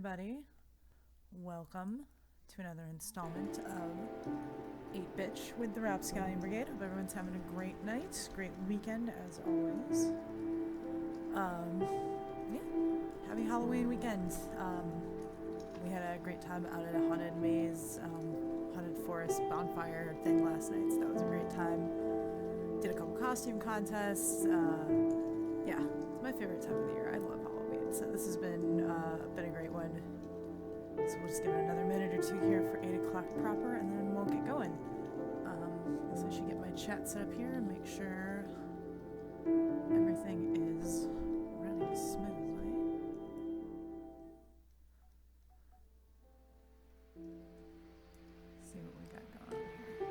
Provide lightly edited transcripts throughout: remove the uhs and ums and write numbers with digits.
everybody. Welcome to another installment of 8-Bitch with the Rapscallion Brigade. Hope everyone's having a great night, great weekend as always. Yeah, happy Halloween weekend. We had a great time out at a haunted maze, haunted forest bonfire thing last night, so that was a great time. Did a couple costume contests. Yeah, it's my favorite time of the year. I love Halloween, so this has been a great one. So we'll just give it another minute or two here for 8 o'clock proper, and then we'll get going. So I should get my chat set up here and make sure everything is running smoothly. Let's see what we got going on here.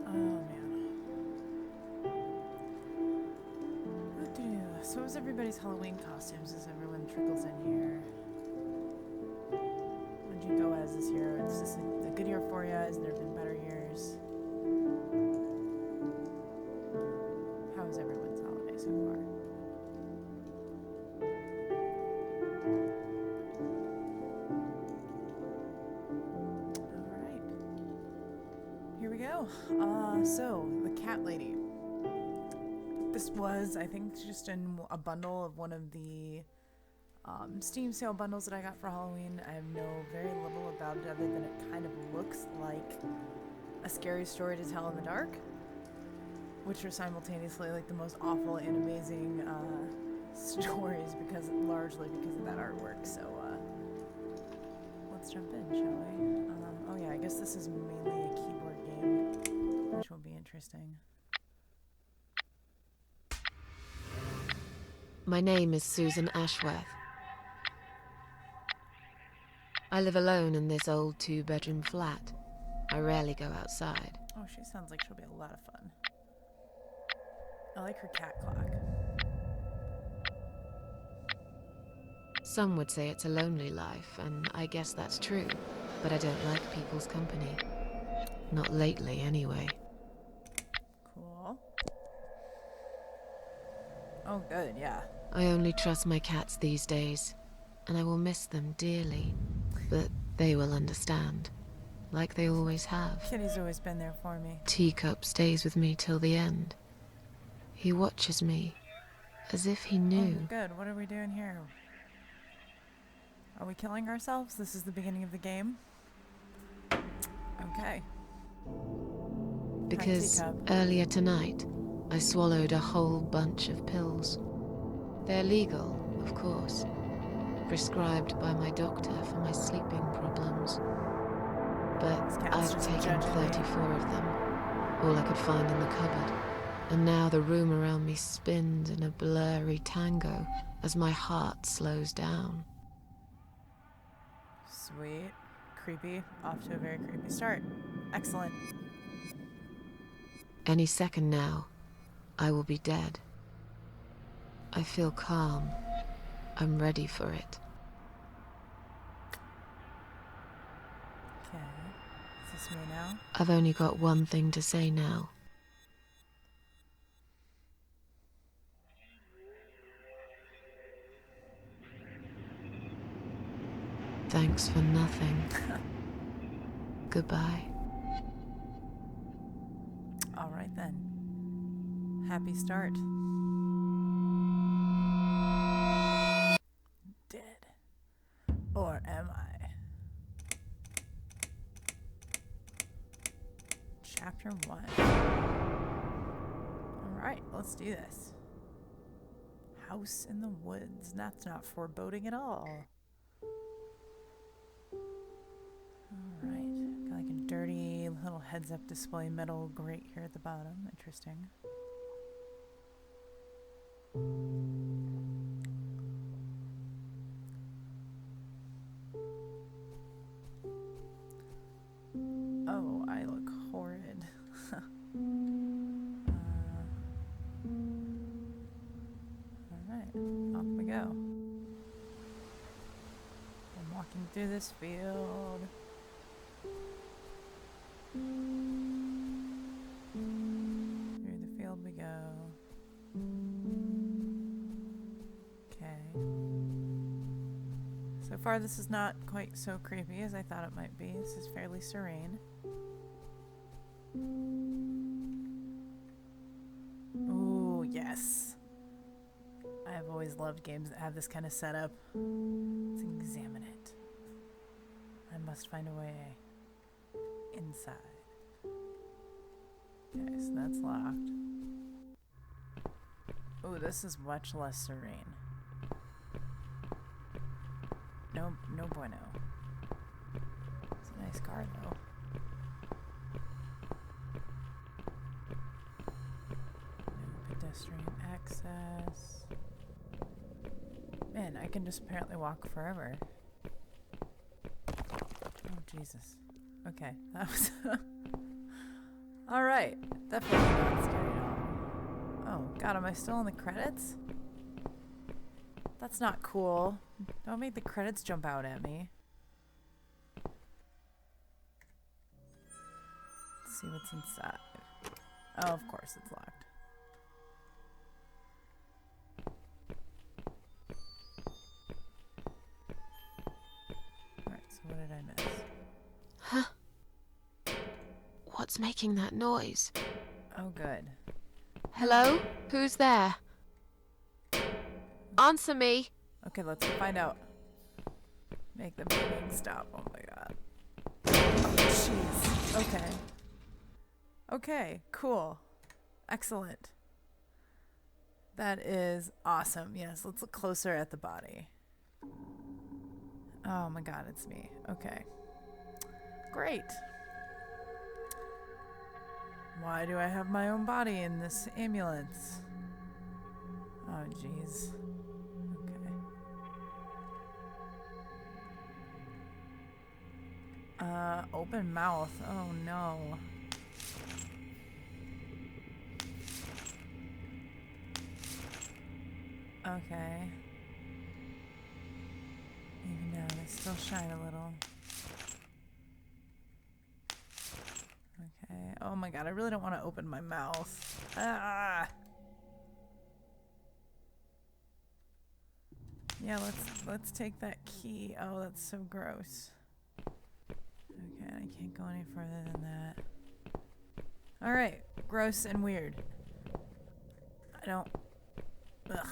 Oh man. So what was everybody's Halloween costumes as everyone trickles in here? What did you go as this year? Is this a good year for you? Has there been better years? How was everyone's holiday so far? Alright. Here we go. So, the cat lady. This was, I think, just in a bundle of one of the Steam sale bundles that I got for Halloween. I know very little about it other than it kind of looks like a scary story to tell in the dark, which are simultaneously like the most awful and amazing stories largely because of that artwork. So let's jump in, shall we? Oh yeah, I guess this is mainly a keyboard game, which will be interesting. My name is Susan Ashworth. I live alone in this old 2-bedroom flat. I rarely go outside. Oh, she sounds like she'll be a lot of fun. I like her cat clock. Some would say it's a lonely life, and I guess that's true. But I don't like people's company. Not lately, anyway. Cool. Oh, good, yeah. I only trust my cats these days, and I will miss them dearly. But they will understand, like they always have. Kitty's always been there for me. Teacup stays with me till the end. He watches me, as if he knew. Oh, good. What are we doing here? Are we killing ourselves? This is the beginning of the game? Okay. Because earlier tonight, I swallowed a whole bunch of pills. They're legal, of course. Prescribed by my doctor for my sleeping problems. But I've taken 34 of them, all I could find in the cupboard. And now the room around me spins in a blurry tango as my heart slows down. Sweet. Creepy. Off to a very creepy start. Excellent. Any second now, I will be dead. I feel calm. I'm ready for it. Okay. Is this me now? I've only got one thing to say now. Thanks for nothing. Goodbye. All right then. Happy start. Dead. Or am I? Chapter 1. Alright, let's do this. House in the woods. That's not foreboding at all. Alright, got like a dirty little heads-up display metal grate here at the bottom. Interesting. Oh, I look horrid. Alright, off we go. I'm walking through this field. Through the field So far, this is not quite so creepy as I thought it might be. This is fairly serene. Ooh, yes. I've always loved games that have this kind of setup. Let's examine it. I must find a way inside. Okay, so that's locked. Ooh, this is much less serene. No, no bueno. It's a nice car, though. No pedestrian access. Man, I can just apparently walk forever. Oh, Jesus. Okay, that was... Alright, definitely not scary at all. Oh, God, am I still in the credits? That's not cool. Don't make the credits jump out at me. Let's see what's inside. Oh, of course, it's locked. Alright, so what did I miss? Huh? What's making that noise? Oh, good. Hello? Who's there? Answer me! Okay, let's find out. Make the beeping stop. Oh my god. Oh, jeez. Okay. Okay, cool. Excellent. That is awesome. Yes, let's look closer at the body. Oh my god, it's me. Okay. Great. Why do I have my own body in this ambulance? Oh, jeez. Open mouth. Oh no. Okay. Even now, they still shine a little. Okay. Oh my god, I really don't want to open my mouth. Ah! Yeah, let's take that key. Oh, that's so gross. Okay, I can't go any further than that. Alright, gross and weird. I don't... Ugh.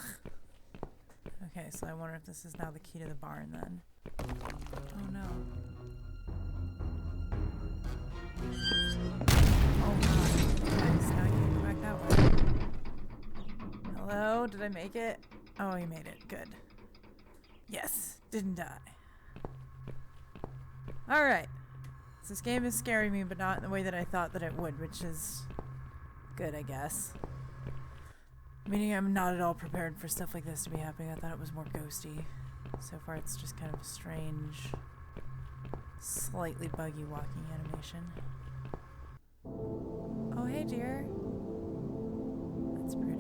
Okay, so I wonder if this is now the key to the barn then. Oh no. Oh god. Okay, so now I can't go back that way. Hello? Did I make it? Oh, you made it. Good. Yes. Didn't die. Alright. So this game is scaring me, but not in the way that I thought that it would, which is good, I guess. Meaning I'm not at all prepared for stuff like this to be happening. I thought it was more ghosty. So far it's just kind of a strange, slightly buggy walking animation. Oh, hey dear. That's pretty.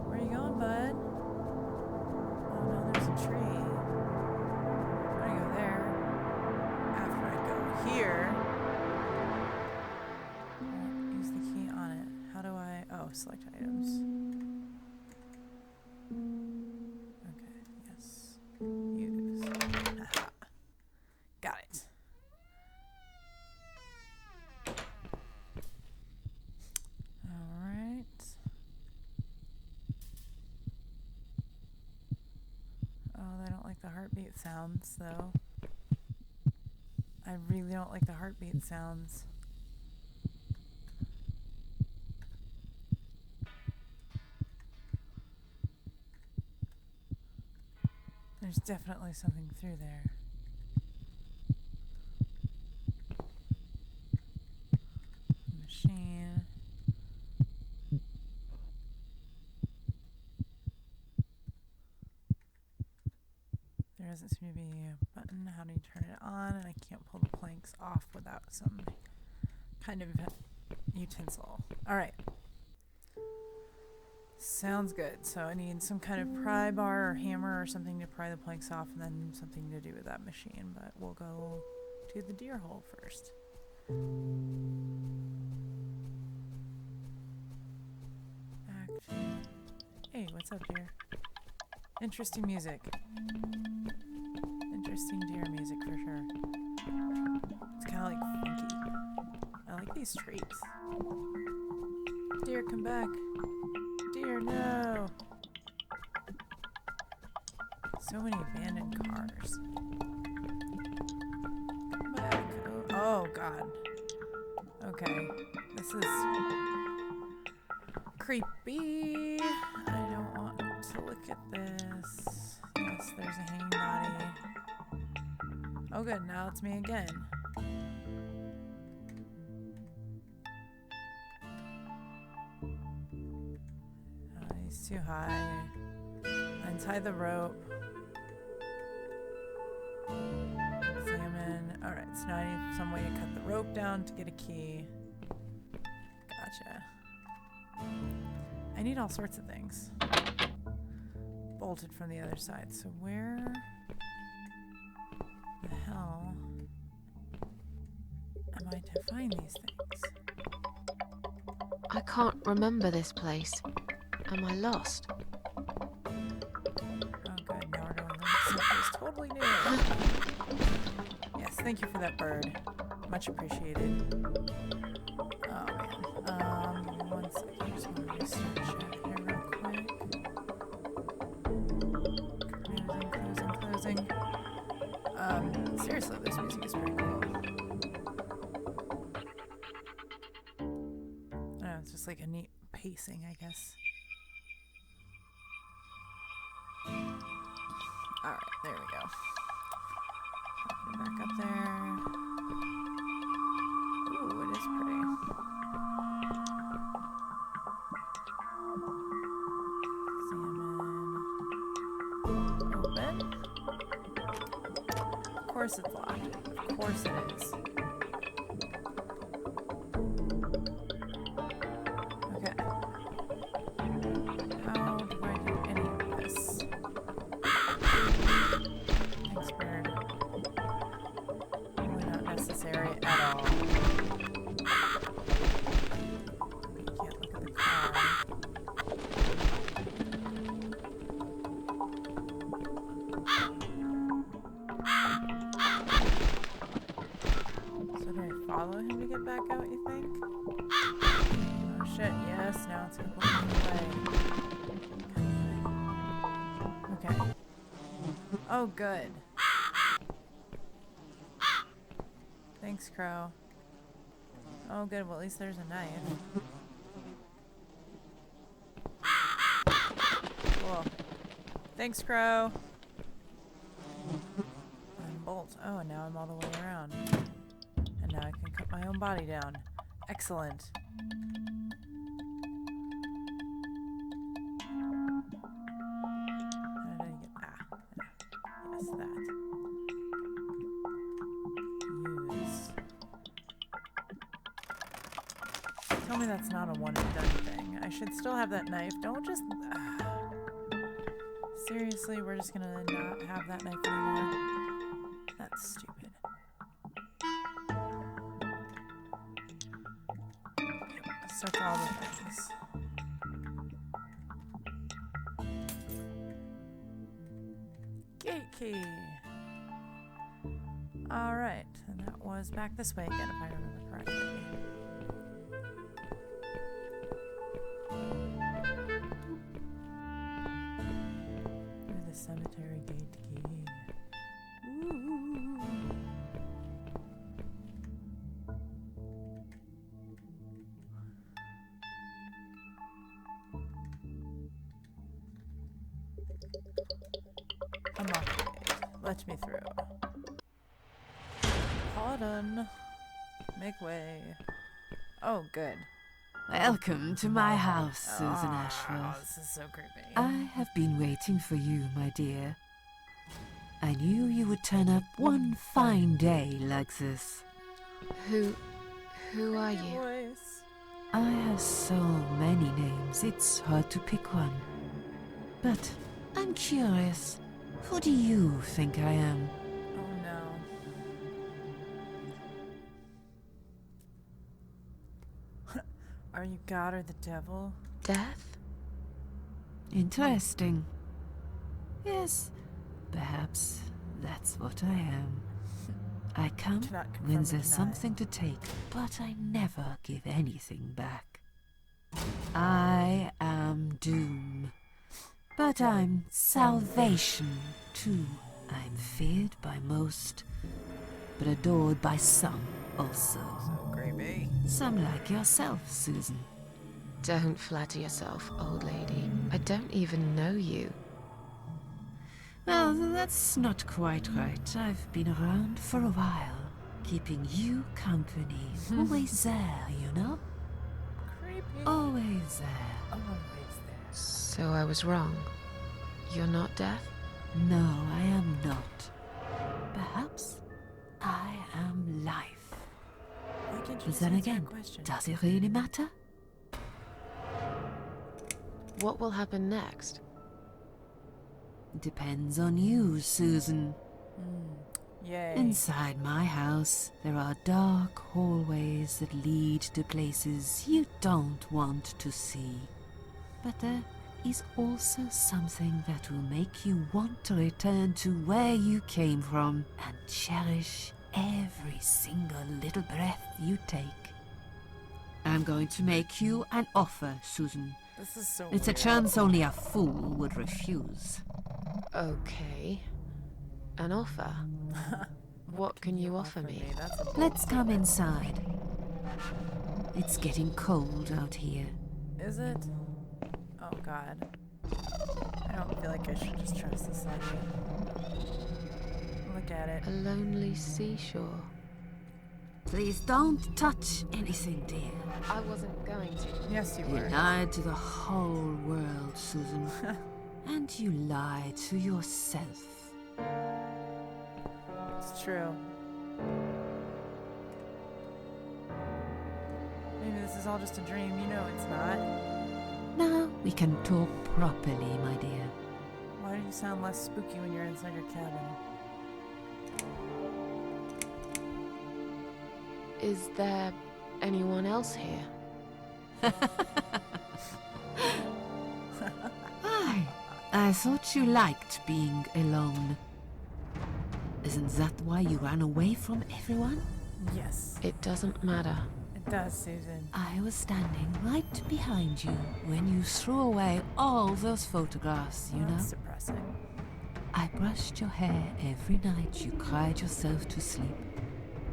Where are you going, bud? Oh no, there's a tree. I'm gonna go there. After I go here. Use the key on it. How do I... Oh, select items. Okay, yes. Use. Aha. Got it. Alright. Oh, I don't like the heartbeat sounds, though. I really don't like the heartbeat sounds. There's definitely something through there. Machine. There doesn't seem to be a button. How do you turn it on? And I can't pull the planks off without some kind of utensil. Alright. Sounds good. So I need some kind of pry bar or hammer or something to pry the planks off, and then something to do with that machine. But we'll go to the deer hole first. Active. Hey, what's up, dear? Interesting music. Interesting deer music for sure. It's kind of like funky. I like these trees. Deer, come back. Deer, no. So many abandoned cars. Come back. Oh, God. Okay. This is creepy. I don't want to look at this. Yes, there's a hanging body. Oh, good. Now it's me again. He's too high. Untie the rope. Examine. Alright, so now I need some way to cut the rope down to get a key. Gotcha. I need all sorts of things. Bolted from the other side. So where the hell am I to find these things? I can't remember this place. Am I lost? Oh good, now we're going someplace totally new. Yes, thank you for that bird. Much appreciated. Oh man. Give me 1 second. I just want to restart chat here real quick. Closing. Seriously, this music is pretty cool. I don't know, it's just like a neat pacing, I guess. Alright, there we go. Back up there. Ooh, it is pretty. Examine. Open. Of course it's locked. Of course it is. Okay. How do I do any of this? Thanks, bird. Really not necessary at all. Can't look at the car. So do I follow him to get back out, you think? Oh shit, yes, now it's gonna pull me away. Okay. Oh, good. Thanks, Crow. Oh, good. Well, at least there's a knife. Cool. Thanks, Crow. And bolt. Oh, and now I'm all the way around. And now I can cut my own body down. Excellent. How did I get... Yes, that. Use. Tell me that's not a one and done thing. I should still have that knife. Don't just... Seriously, we're just gonna not have that knife anymore? That's stupid. Such all the things. Gate key. Alright, and that was back this way again, if I remember correctly. There's the cemetery gate key. Ooh. Unlock the gate. Let me through. Pardon. Make way. Oh, good. Welcome to my house, Susan Oh, Ashworth. this is so creepy. I have been waiting for you, my dear. I knew you would turn up one fine day like this. Who are Your you? voice. I have so many names, it's hard to pick one. But I'm curious, who do you think I am? Oh no. Are you God or the devil? Death? Interesting. Yes, perhaps that's what I am. I come Cannot confirm when or there's deny. something to take, but I never give anything back. I am doom, but I'm salvation too. I'm feared by most, but adored by some also. So creepy. Some like yourself, Susan. Don't flatter yourself, old lady. I don't even know you. Well, that's not quite right. I've been around for a while, keeping you company. Always there, you know? Creepy. Always there. Always there. So I was wrong. You're not deaf? No, I am not. Perhaps I am life. Why can't you But just then answer again, that question? does it really matter? What will happen next? Depends on you, Susan. Yay. Inside my house, there are dark hallways that lead to places you don't want to see. But there is also something that will make you want to return to where you came from and cherish every single little breath you take. I'm going to make you an offer, Susan. This is so It's a weird. chance only a fool would refuse. Okay. An offer? What can you offer me? That's a bold Let's come statement. inside. It's getting cold out here. Is it? Oh god. I don't feel like I should just trust this lady. Look at it. A lonely seashore. Please don't touch anything, dear. I wasn't going to. Yes, you You were. lied to the whole world, Susan. And you lied to yourself. It's true. Maybe this is all just a dream. You know it's not. Now we can talk properly, my dear. Why do you sound less spooky when you're inside your cabin? Is there anyone else here? I thought you liked being alone. Isn't that why you ran away from everyone? Yes, It doesn't matter. it does, Susan. I was standing right behind you when you threw away all those photographs, you know? That's depressing. I brushed your hair every night you cried yourself to sleep.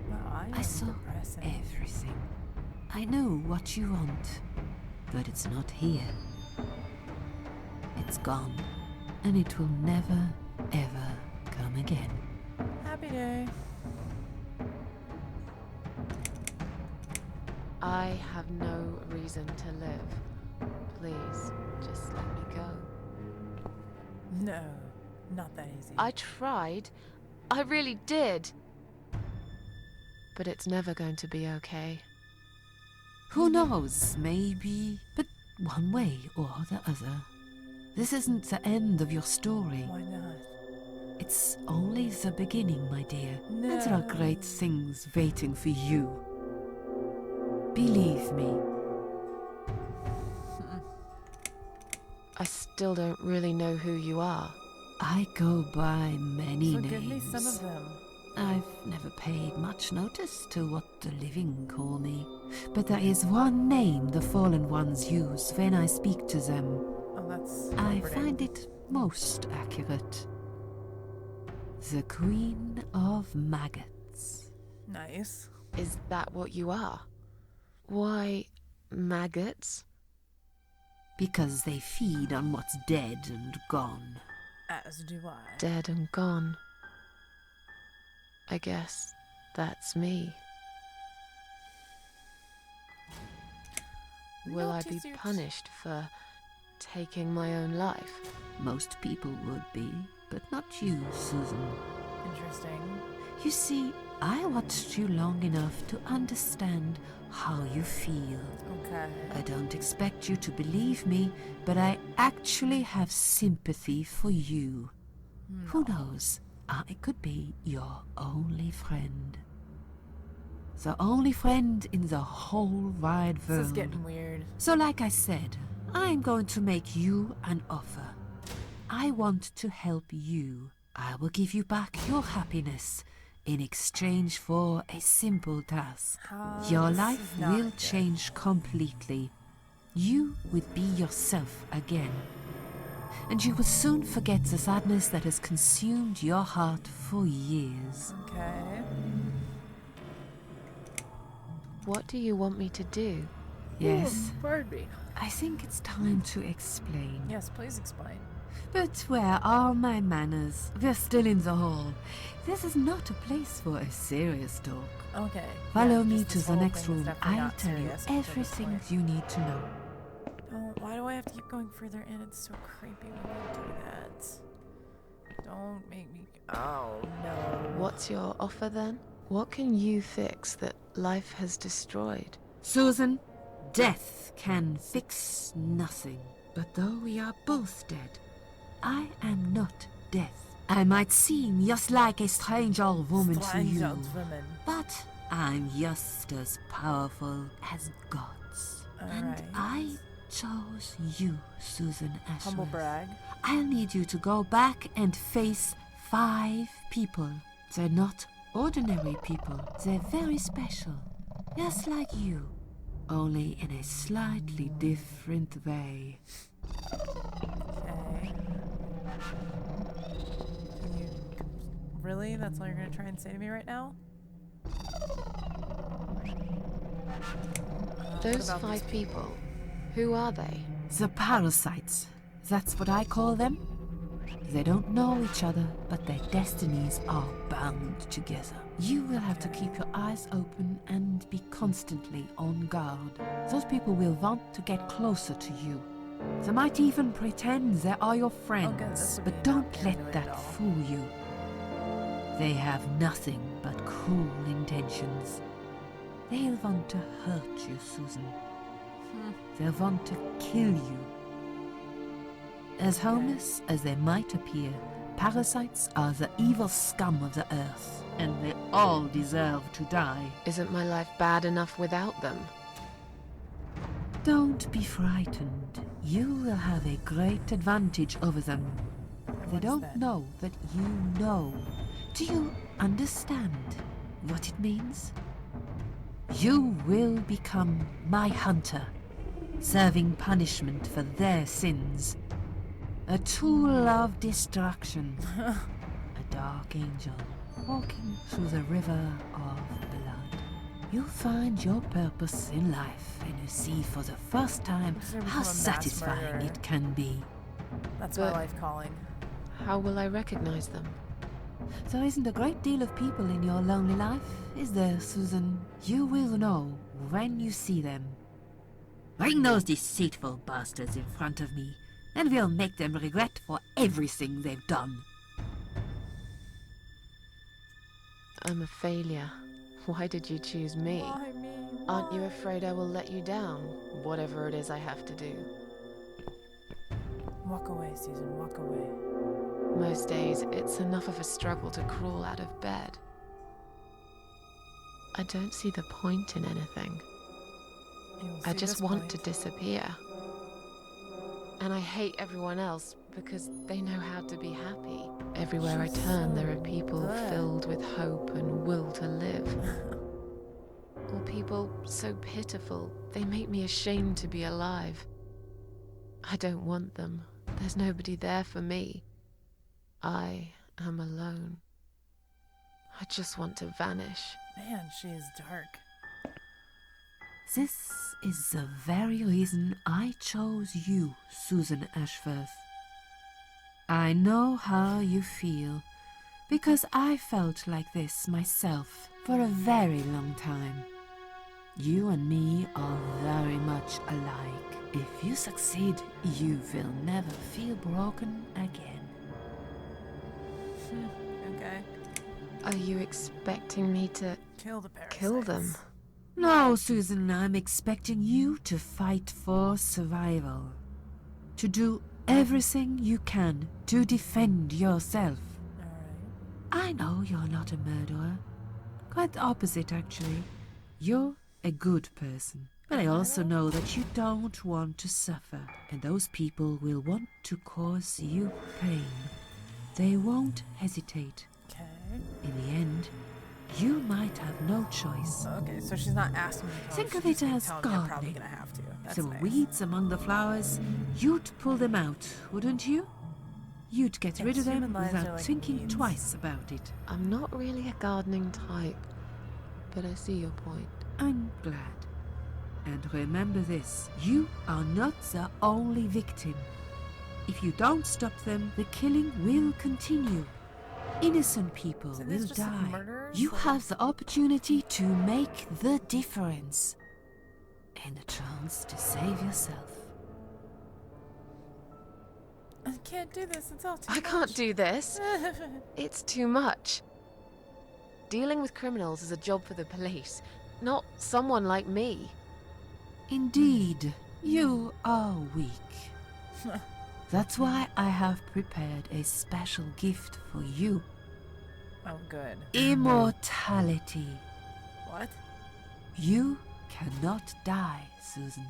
Wow, I saw depressing. everything. I know what you want, but it's not here. It's gone, and it will never, ever come again. Happy day. I have no reason to live. Please, just let me go. No, not that easy. I tried. I really did. But it's never going to be okay. Who knows, maybe, but one way or the other. This isn't the end of your story. Why not? It's only the beginning, my dear. No. And there are great things waiting for you. Believe me. I still don't really know who you are. I go by many So names. give me some of them. I've never paid much notice to what the living call me. But there is one name the fallen ones use when I speak to them. Oh, that's I comforting. find it most accurate. The Queen of Maggots. Nice. Is that what you are? Why, maggots? Because they feed on what's dead and gone. As do I. Dead and gone. I guess that's me. Will I be Naughty suits. punished for taking my own life? Most people would be, but not you, Susan. Interesting. You see, I watched you long enough to understand how you feel. Okay. I don't expect you to believe me, but I actually have sympathy for you. Who knows? I could be your only friend. The only friend in the whole wide This world. is getting weird. So like I said, I'm going to make you an offer. I want to help you. I will give you back your happiness in exchange for a simple task. Your This life is not will good. change completely. You will be yourself again. And you will soon forget the sadness that has consumed your heart for years. Okay. What do you want me to do? Yes, Pardon me. I think it's time to explain. Yes, please explain. But where are my manners? We're still in the hall. This is not a place for a serious talk. Okay. Follow yeah, me just to this the whole next thing is room. definitely I'll not tell you serious up until this everything point. you need to know. Why do I have to keep going further in? It's so creepy when you do that. Don't make me. Oh no. What's your offer then? What can you fix that life has destroyed? Susan, death can fix nothing. But though we are both dead, I am not death. I might seem just like a strange old woman to Strange you, old woman. but I'm just as powerful as gods. And Alright. I chose you, Susan Ashworth. Humble brag. I'll need you to go back and face 5 people. They're not ordinary people. They're very special. Just like you. Only in a slightly different way. Okay. Can you. Really? That's all you're gonna try and say to me right now? Those What about 5 these people, who are they? The parasites. That's what I call them. They don't know each other, but their destinies are bound together. You will have to keep your eyes open and be constantly on guard. Those people will want to get closer to you. They might even pretend they are your friends, this would but be not don't gonna do let it that at all. fool you. They have nothing but cruel intentions. They'll want to hurt you, Susan. They'll want to kill you. As harmless as they might appear, parasites are the evil scum of the earth, and they all deserve to die. Isn't my life bad enough without them? Don't be frightened. You will have a great advantage over them. They What's don't that? know that you know. Do you understand what it means? You will become my hunter, serving punishment for their sins. A tool of destruction. A dark angel walking through the river of blood. You'll find your purpose in life, and you see for the first time Just gonna how become a mass satisfying murderer. it can be. That's my But- life calling. How will I recognize them? There isn't a great deal of people in your lonely life, is there, Susan? You will know when you see them. Bring those deceitful bastards in front of me, and we'll make them regret for everything they've done. I'm a failure. Why did you choose me? Why me? Aren't you Why? afraid I will let you down, whatever it is I have to do? Walk away, Susan. Walk away. Most days, it's enough of a struggle to crawl out of bed. I don't see the point in anything. You'll I see just this want to point. disappear. And I hate everyone else because they know how to be happy. Everywhere I turn, there are people good. filled with hope and will to live. Or people so pitiful, they make me ashamed to be alive. I don't want them. There's nobody there for me. I am alone. I just want to vanish. Man, she is dark. This is the very reason I chose you, Susan Ashworth. I know how you feel, because I felt like this myself for a very long time. You and me are very much alike. If you succeed, you will never feel broken again. Okay. Are you expecting me to Kill the parasites. kill them? No, Susan, I'm expecting you to fight for survival. To do everything you can to defend yourself. Alright. I know you're not a murderer. Quite the opposite, actually. You're a good person. But I also know that you don't want to suffer, and those people will want to cause you pain. They won't hesitate. Okay. In the end, you might have no choice. Okay, so she's not asking me to kill him, Think of she's it just as telling me I'm probably gardening. gonna have to. If That's there were nice. weeds among the flowers, you'd pull them out, wouldn't you? You'd get rid of them human lives are without like thinking weeds. twice about it. I'm not really a gardening type, but I see your point. I'm glad. And remember this, you are not the only victim. If you don't stop them, the killing will continue. Innocent people So these will just like die. murderers? You Like- have the opportunity to make the difference. And a chance to save yourself. I can't do this, it's all too I much. can't do this. It's too much. Dealing with criminals is a job for the police, not someone like me. Indeed, you are weak. That's why I have prepared a special gift for you. Oh, good. Immortality. What? You cannot die, Susan.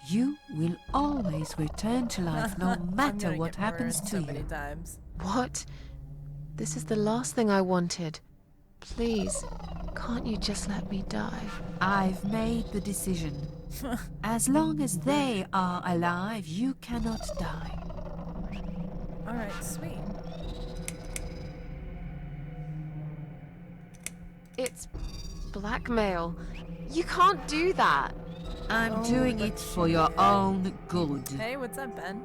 You will always return to life no I'm matter gonna what get murdered happens to so many you. times. What? This is the last thing I wanted. Please, can't you just let me die? I've made the decision. As long as they are alive, you cannot die. Alright, sweet. It's blackmail. You can't do that. I'm Oh, doing but it for your own good. Hey, what's up, Ben?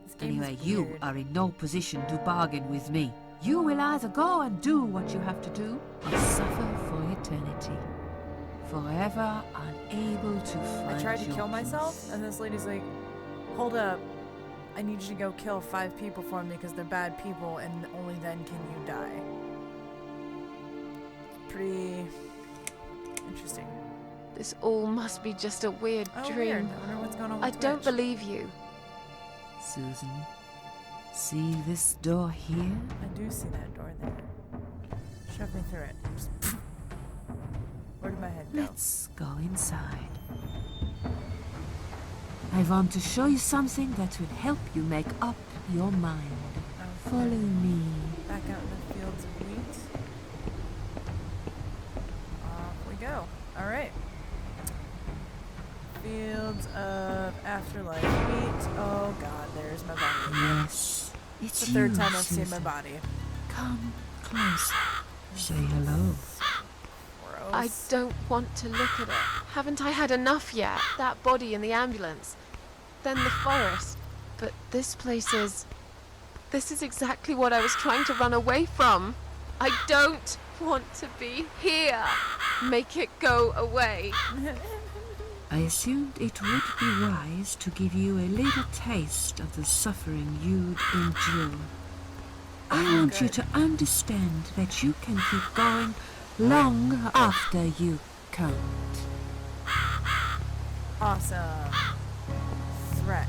This game Anyway, is you weird. are in no position to bargain with me. You will either go and do what you have to do, or suffer for eternity. Forever unable to find I tried to your kill myself, peace. and this lady's like, hold up. I need you to go kill 5 people for me because they're bad people, and only then can you die. Pretty interesting. This all must be just a weird Oh, dream. weird. I wonder what's going on with I don't Twitch. believe you. Susan, see this door here? I do see that door there. Shove me through it. Just where did my head go? Let's go inside. I want to show you something that will help you make up your mind. Okay. Follow me. Back out in the fields of wheat. Off we go. Alright. Fields of afterlife wheat. Oh god, there's my body. Yes, It's it's the third you, time I've seen my Susan. body. Come closer. Say hello. Gross. I don't want to look at it. Haven't I had enough yet? That body in the ambulance. Then the forest. But this place is... This is exactly what I was trying to run away from. I don't want to be here. Make it go away. I assumed it would be wise to give you a little taste of the suffering you'd endure. I want you good. to understand that you can keep going long after you can't. Awesome. Threat.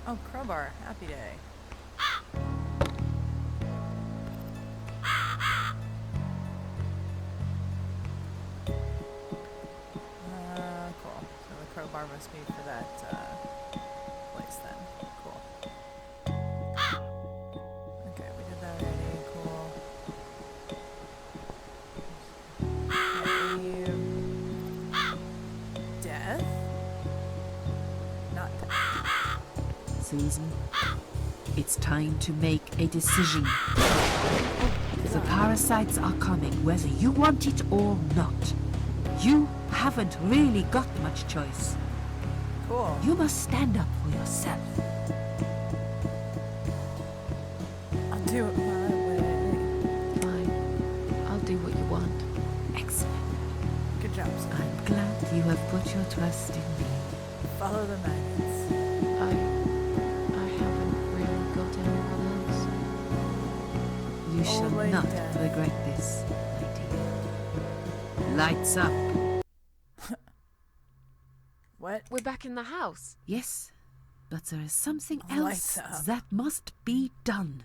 Oh, crowbar. Happy day. Cool. So the crowbar must be for that place then. Cool. Okay, we did that already. Cool. Okay. Death? Not death. Susan, it's time to make a decision. The parasites are coming, whether you want it or not. You haven't really got much choice. Cool. You must stand up for yourself. I'll do it my way. Fine. I'll do what you want. Excellent. Good job, sir. I'm glad you have put your trust in me. Follow the magnets. I haven't really got anyone else. You shall Lady not Death. regret this, my dear. Lights up. What? We're back in the house. Yes, but there is something Lights else up. that must be done.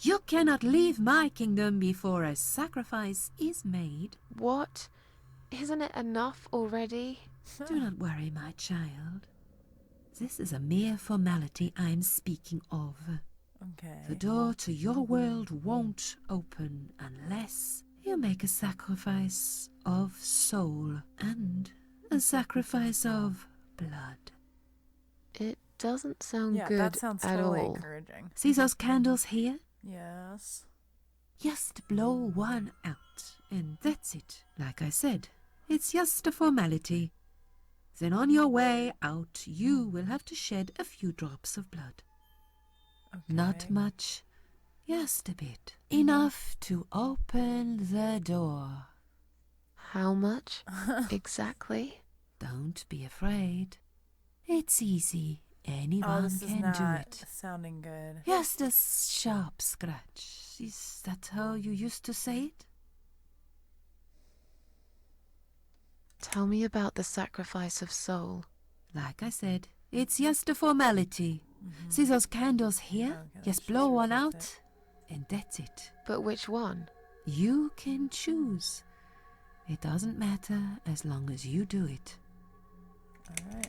You cannot leave my kingdom before a sacrifice is made. What? Isn't it enough already? Do not worry, my child. This is a mere formality I'm speaking of. Okay. The door to your world won't open unless you make a sacrifice of soul and a sacrifice of blood. It doesn't sound Yeah, good that sounds at totally all. encouraging. See those candles here? Yes. Just blow one out, and that's it. Like I said, it's just a formality. Then on your way out, you will have to shed a few drops of blood. Okay. Not much, just a bit. Enough to open the door. How much exactly? Don't be afraid. It's easy. Oh, Anyone this is can do not it. sounding good. Just a sharp scratch. Is that how you used to say it? Tell me about the sacrifice of soul. Like I said, it's just a formality. See those candles here? Okay, Just let's blow choose one it. out, and that's it. But which one? You can choose. It doesn't matter as long as you do it. Alright.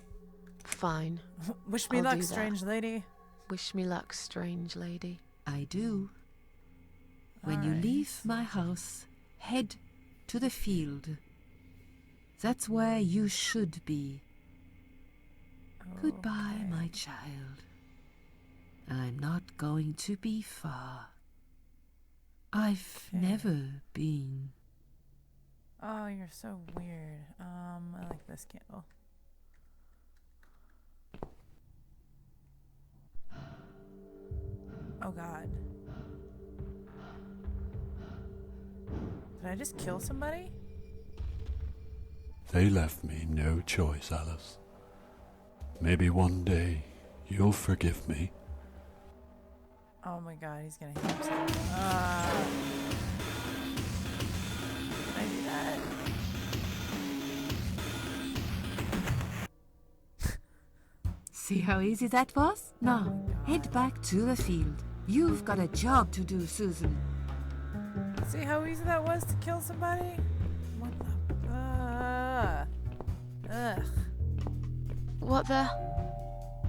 Fine. Wish me I'll luck, do that. strange lady. Wish me luck, strange lady. I do. When you Alright. leave my house, head to the field. That's where you should be. Goodbye, Okay. my child. I'm not going to be far. I've Okay. never been. Oh, you're so weird. I like this candle. Oh god. Did I just kill somebody? They left me no choice, Alice. Maybe one day you'll forgive me. Oh my god, he's gonna hit himself. Can I do that? See how easy that was? Now, my God. head back to the field. You've got a job to do, Susan. See how easy that was to kill somebody? What the? Ugh. What the?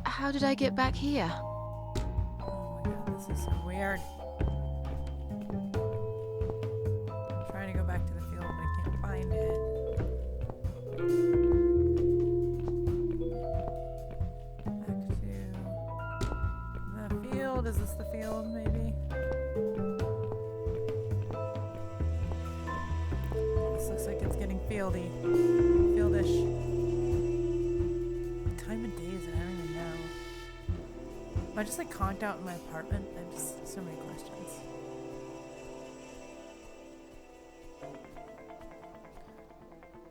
How did I get back here? Oh my god, this is so weird. I'm trying to go back to the field, but I can't find it. Back to the field. Is this the field, maybe? This looks like it's getting fieldy. Fieldish. What time of day is it? I don't even know. Am I just like conked out in my apartment? I have just so many questions.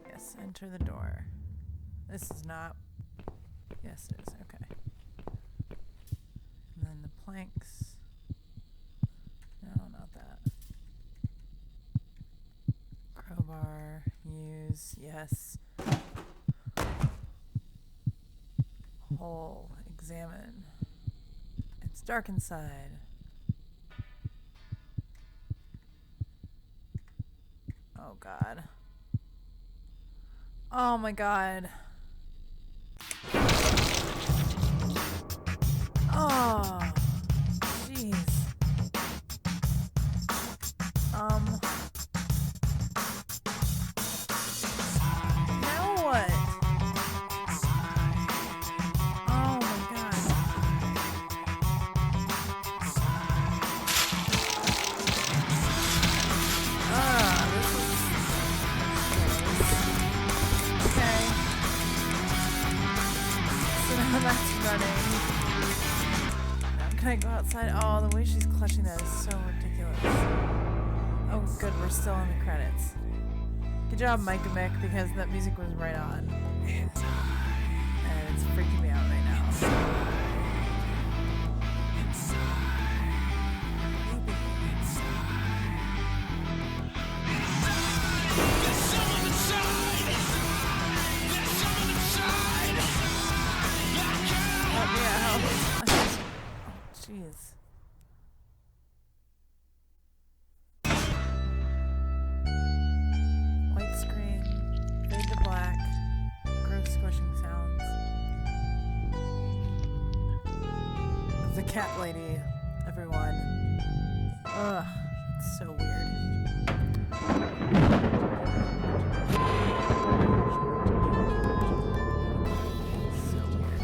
Yes, enter the door. This is not. Yes, it is. Okay. And then the planks. No, not that. Crowbar. Use. Yes. Hole. Examine. It's dark inside. Oh god. Oh my god. Oh. Jeez. Now what? Oh my god. This is okay. So now that's running. Now can I go outside? Oh, the way she's clutching that is so ridiculous. Oh, good, we're still in the credits. Good job, Mike and Mick, because that music was right on. And it's freaking me out right now. Let me out. Oh, jeez. the cat lady, everyone. Ugh, it's so weird. So weird.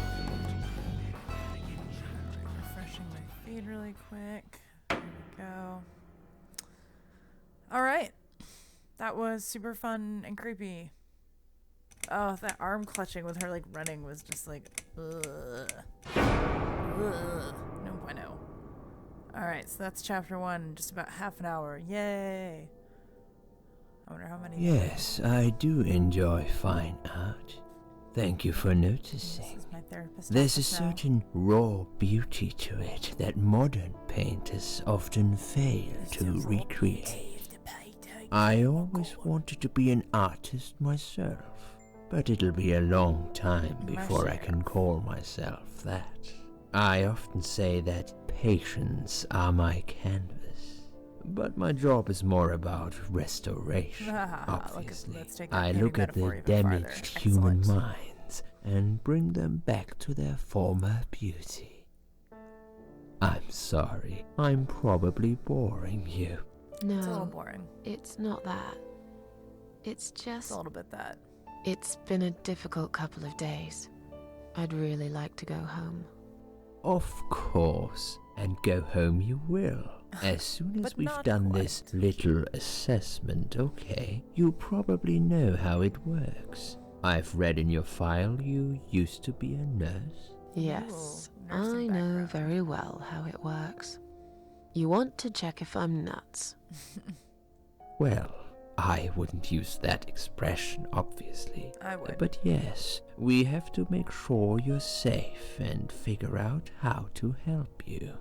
Refreshing my feed really quick. There we go. Alright. That was super fun and creepy. Oh, that arm clutching with her like running was just like, ugh. Ugh. No bueno. Alright, so that's chapter 1, just about half an hour. Yay! I wonder how many. Yes, I do enjoy fine art. Thank you for This noticing. is my therapist. There's a office now. certain raw beauty to it that modern painters often fail to recreate. I always wanted to be an artist myself, but it'll be a long time before I can call myself that. I often say that patients are my canvas, but my job is more about restoration, obviously. Let's take that I painting look at the metaphor even farther. damaged human Excellent. minds and bring them back to their former beauty. I'm sorry, I'm probably boring you. No, It's a little boring. it's not that. It's It's just... a little bit that. It's been a difficult couple of days. I'd really like to go home. Of course, and go home you will. As soon as But we've not done quite. this little assessment, okay, you probably know how it works. I've read in your file you used to be a nurse. Yes, Ooh, nursing I know background. very well how it works. You want to check if I'm nuts. Well, I wouldn't use that expression, obviously. I would. But yes, we have to make sure you're safe and figure out how to help you.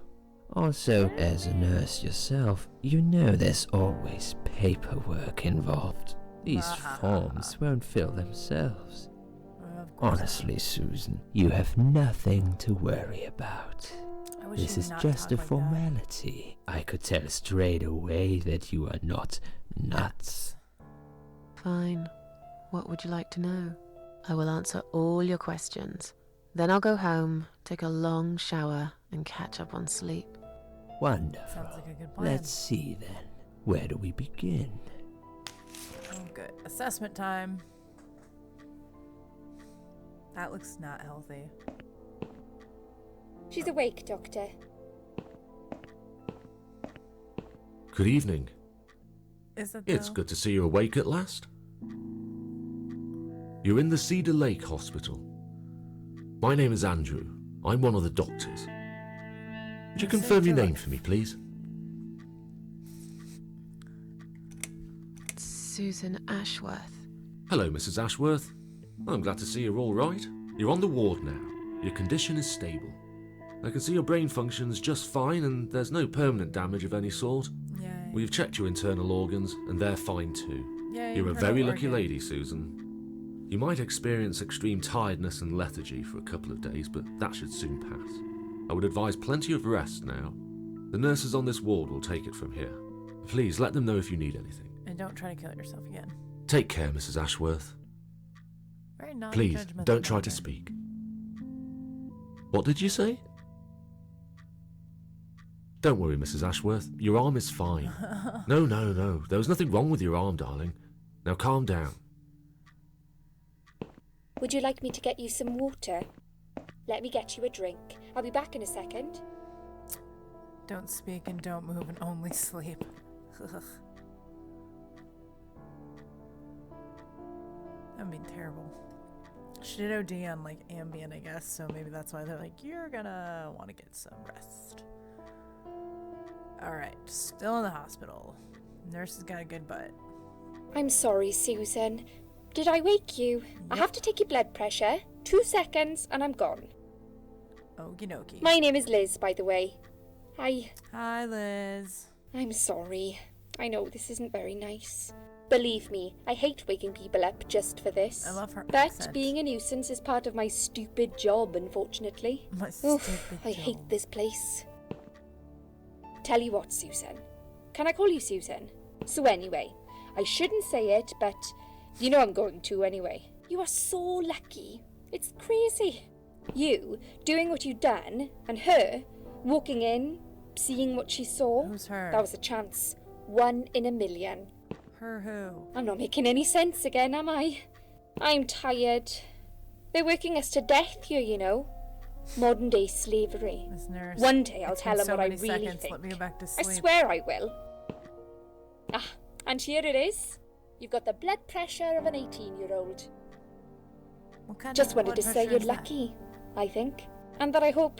Also, as a nurse yourself, you know there's always paperwork involved. These forms won't fill themselves. Of course. Honestly, Susan, you have nothing to worry about. I wish This you would is not just talk a like that. formality. I could tell straight away that you are not nuts. Fine. What would you like to know? I will answer all your questions. Then I'll go home, take a long shower, and catch up on sleep. Wonderful. Sounds like a good plan. Let's see then. Where do we begin? Oh, good. Assessment time. That looks not healthy. She's awake, Doctor. Good evening. Is it It's though? good to see you awake at last. You're in the Cedar Lake Hospital. My name is Andrew. I'm one of the doctors. Would you Yes, confirm your Andrew. name for me, please? Susan Ashworth. Hello, Mrs. Ashworth. I'm glad to see you're all right. You're on the ward now. Your condition is stable. I can see your brain functions just fine and there's no permanent damage of any sort. Yay. We've checked your internal organs and they're fine too. Yay, You're a internal very lucky organ. lady, Susan. You might experience extreme tiredness and lethargy for a couple of days, but that should soon pass. I would advise plenty of rest now. The nurses on this ward will take it from here. Please let them know if you need anything. And don't try to kill yourself again. Take care, Mrs. Ashworth. Very Please, non-judgmental don't try to doctor. speak. What did you say? Don't worry, Mrs. Ashworth. Your arm is fine. No. There was nothing wrong with your arm, darling. Now calm down. Would you like me to get you some water? Let me get you a drink. I'll be back in a second. Don't speak and don't move and only sleep. Ugh. That would be terrible. She did OD on like Ambien, I guess, so maybe that's why they're like, you're gonna want to get some rest. Alright, still in the hospital. Nurse has got a good butt. I'm sorry, Susan. Did I wake you? I have to take your blood pressure. 2 seconds and I'm gone. Okie dokie. My name is Liz, by the way. Hi, Liz. I'm sorry. I know this isn't very nice. Believe me, I hate waking people up just for this. I love her But accent. being a nuisance is part of my stupid job, unfortunately. My Oof, stupid I hate job. this place. Tell you what, Susan. Can I call you Susan? So anyway, I shouldn't say it, but you know I'm going to anyway. You are so lucky. It's crazy. You doing what you've done, and her Walking in, seeing what she saw. Who's her? That was a chance. 1 in a million. Her who? I'm not making any sense again, am I? I'm tired. They're working us to death here, you know. Modern day slavery. This nurse. One day I'll It's tell been him so what I many really seconds. think. Let me go back to I sleep. swear I will. Ah, and here it is. You've got the blood pressure of an 18-year-old. What kind Just of wanted blood to say pressure you're is that? lucky, I think. And that I hope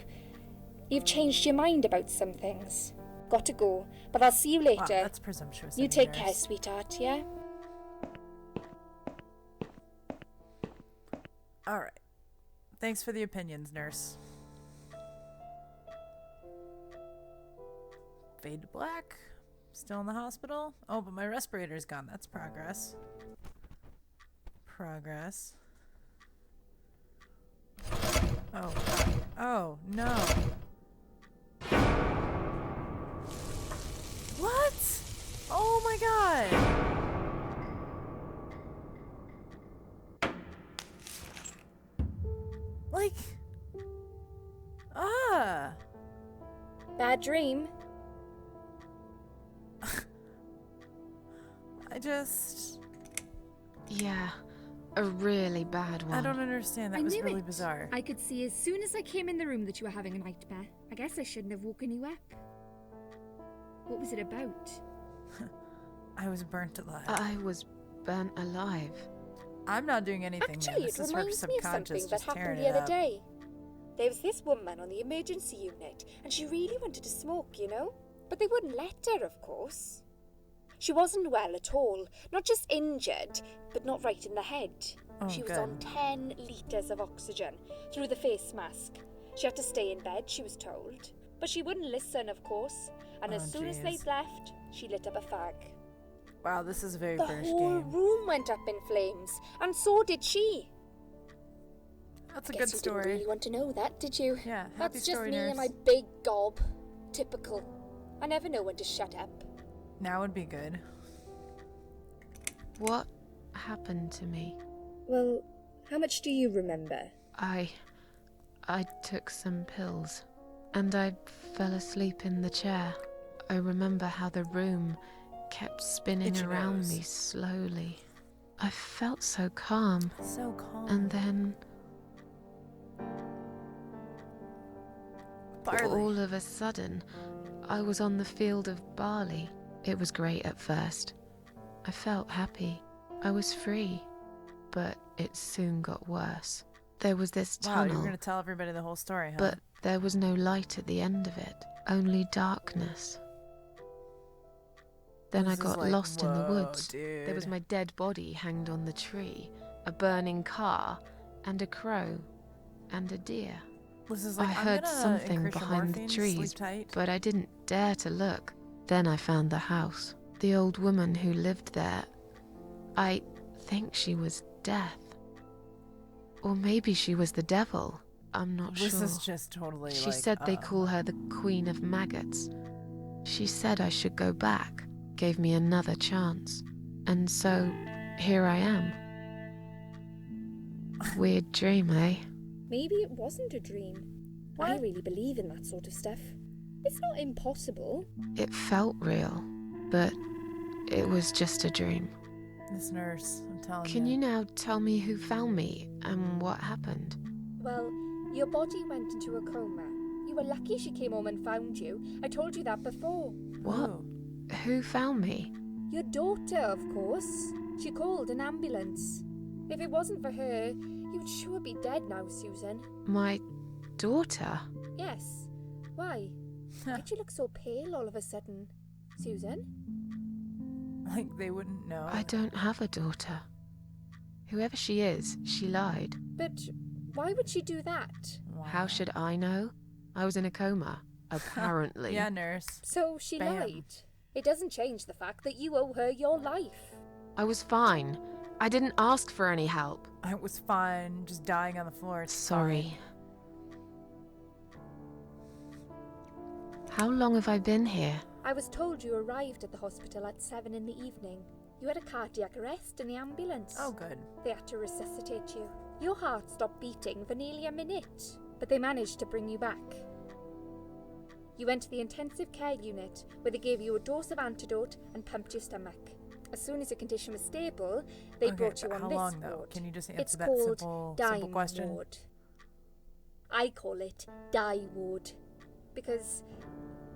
you've changed your mind about some things. Got to go, but I'll see you later. Wow, that's presumptuous. You of take nurse. care, sweetheart, yeah? All right. Thanks for the opinions, nurse. Fade to black. Still in the hospital? Oh, but my respirator's gone. That's progress. Progress. Oh, God. Oh, no. What? Oh my God. Like, Bad dream? I just, Yeah, a really bad one. I don't understand. That I was knew really it. bizarre. I could see as soon as I came in the room that you were having a nightmare. I guess I shouldn't have woken you up. What was it about? I was burnt alive. I was burnt alive. I'm not doing anything, man. Actually, This it is her reminds me of subconscious something that just happened tearing the it other up. day. There was this woman on the emergency unit, and she really wanted to smoke, you know? But they wouldn't let her, of course. She wasn't well at all, not just injured, but not right in the head. Oh, She was good. on 10 litres of oxygen through the face mask. She had to stay in bed, she was told. But she wouldn't listen, of course, and Oh, as soon as jeez. they'd left, she lit up a fag. Wow, this is a very The British whole game. room went up in flames, and so did she. That's a Guess good you didn't story. really want to know that, did you? Yeah, happy That's just story, me nurse. and my big gob. Typical. I never know when to shut up. Now would be good. What happened to me? Well, how much do you remember? I took some pills, and I fell asleep in the chair. I remember how the room kept spinning Itchy around nose. me slowly. I felt so calm, So calm. and then Barley. all of a sudden, I was on the field of barley. It was great at first. I felt happy. I was free. But it soon got worse. There was this Wow, tunnel, you're gonna tell everybody the whole story, huh? but there was no light at the end of it, only darkness. Then I This is got like, lost in the whoa, woods. dude. There was my dead body hanged on the tree, a burning car, and a crow, and a deer. This is I like, I'm heard gonna something increase your behind the morphine, trees, sleep tight. but I didn't dare to look. Then I found the house. The old woman who lived there. I think she was Death. Or maybe she was the devil. I'm not This sure. is just totally She like, said they call her the Queen of Maggots. She said I should go back, gave me another chance. And so, here I am. Weird dream, eh? Maybe it wasn't a dream. I really believe in that sort of stuff. It's not impossible. It felt real, but it was just a dream. This nurse, I'm telling Can you now tell me who found me and what happened? Well, your body went into a coma. You were lucky she came home and found you. I told you that before. What? Ooh. Who found me? Your daughter, of course. She called an ambulance. If it wasn't for her, you'd sure be dead now, Susan. My daughter? Yes. Why? Why'd you look so pale all of a sudden, Susan? Like they wouldn't know. I don't have a daughter. Whoever she is, she lied. But why would she do that? Wow. How should I know? I was in a coma, apparently. Yeah, nurse. So she Bam. lied. It doesn't change the fact that you owe her your life. I was fine. I didn't ask for any help. I was fine, just dying on the floor. It's Sorry. How long have I been here? I was told you arrived at the hospital at 7 in the evening. You had a cardiac arrest in the ambulance. Oh, good. They had to resuscitate you. Your heart stopped beating for nearly a minute, but they managed to bring you back. You went to the intensive care unit, where they gave you a dose of antidote and pumped your stomach. As soon as your condition was stable, they brought you on how this long, though? ward. Can you just It's answer that called simple Dying question? Ward. I call it Die Ward, because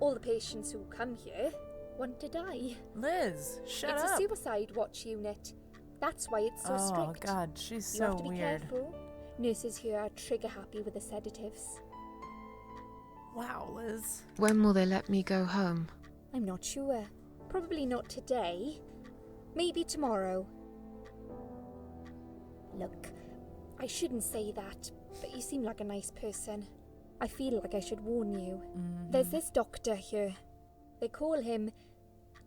all the patients who come here want to die. Liz, shut It's up. a suicide watch unit. That's why it's so strict. Oh God, she's You so have to be weird. careful. Nurses here are trigger happy with the sedatives. Wow, Liz. When will they let me go home? I'm not sure. Probably not today. Maybe tomorrow. Look, I shouldn't say that, but you seem like a nice person. I feel like I should warn you. There's this doctor here. They call him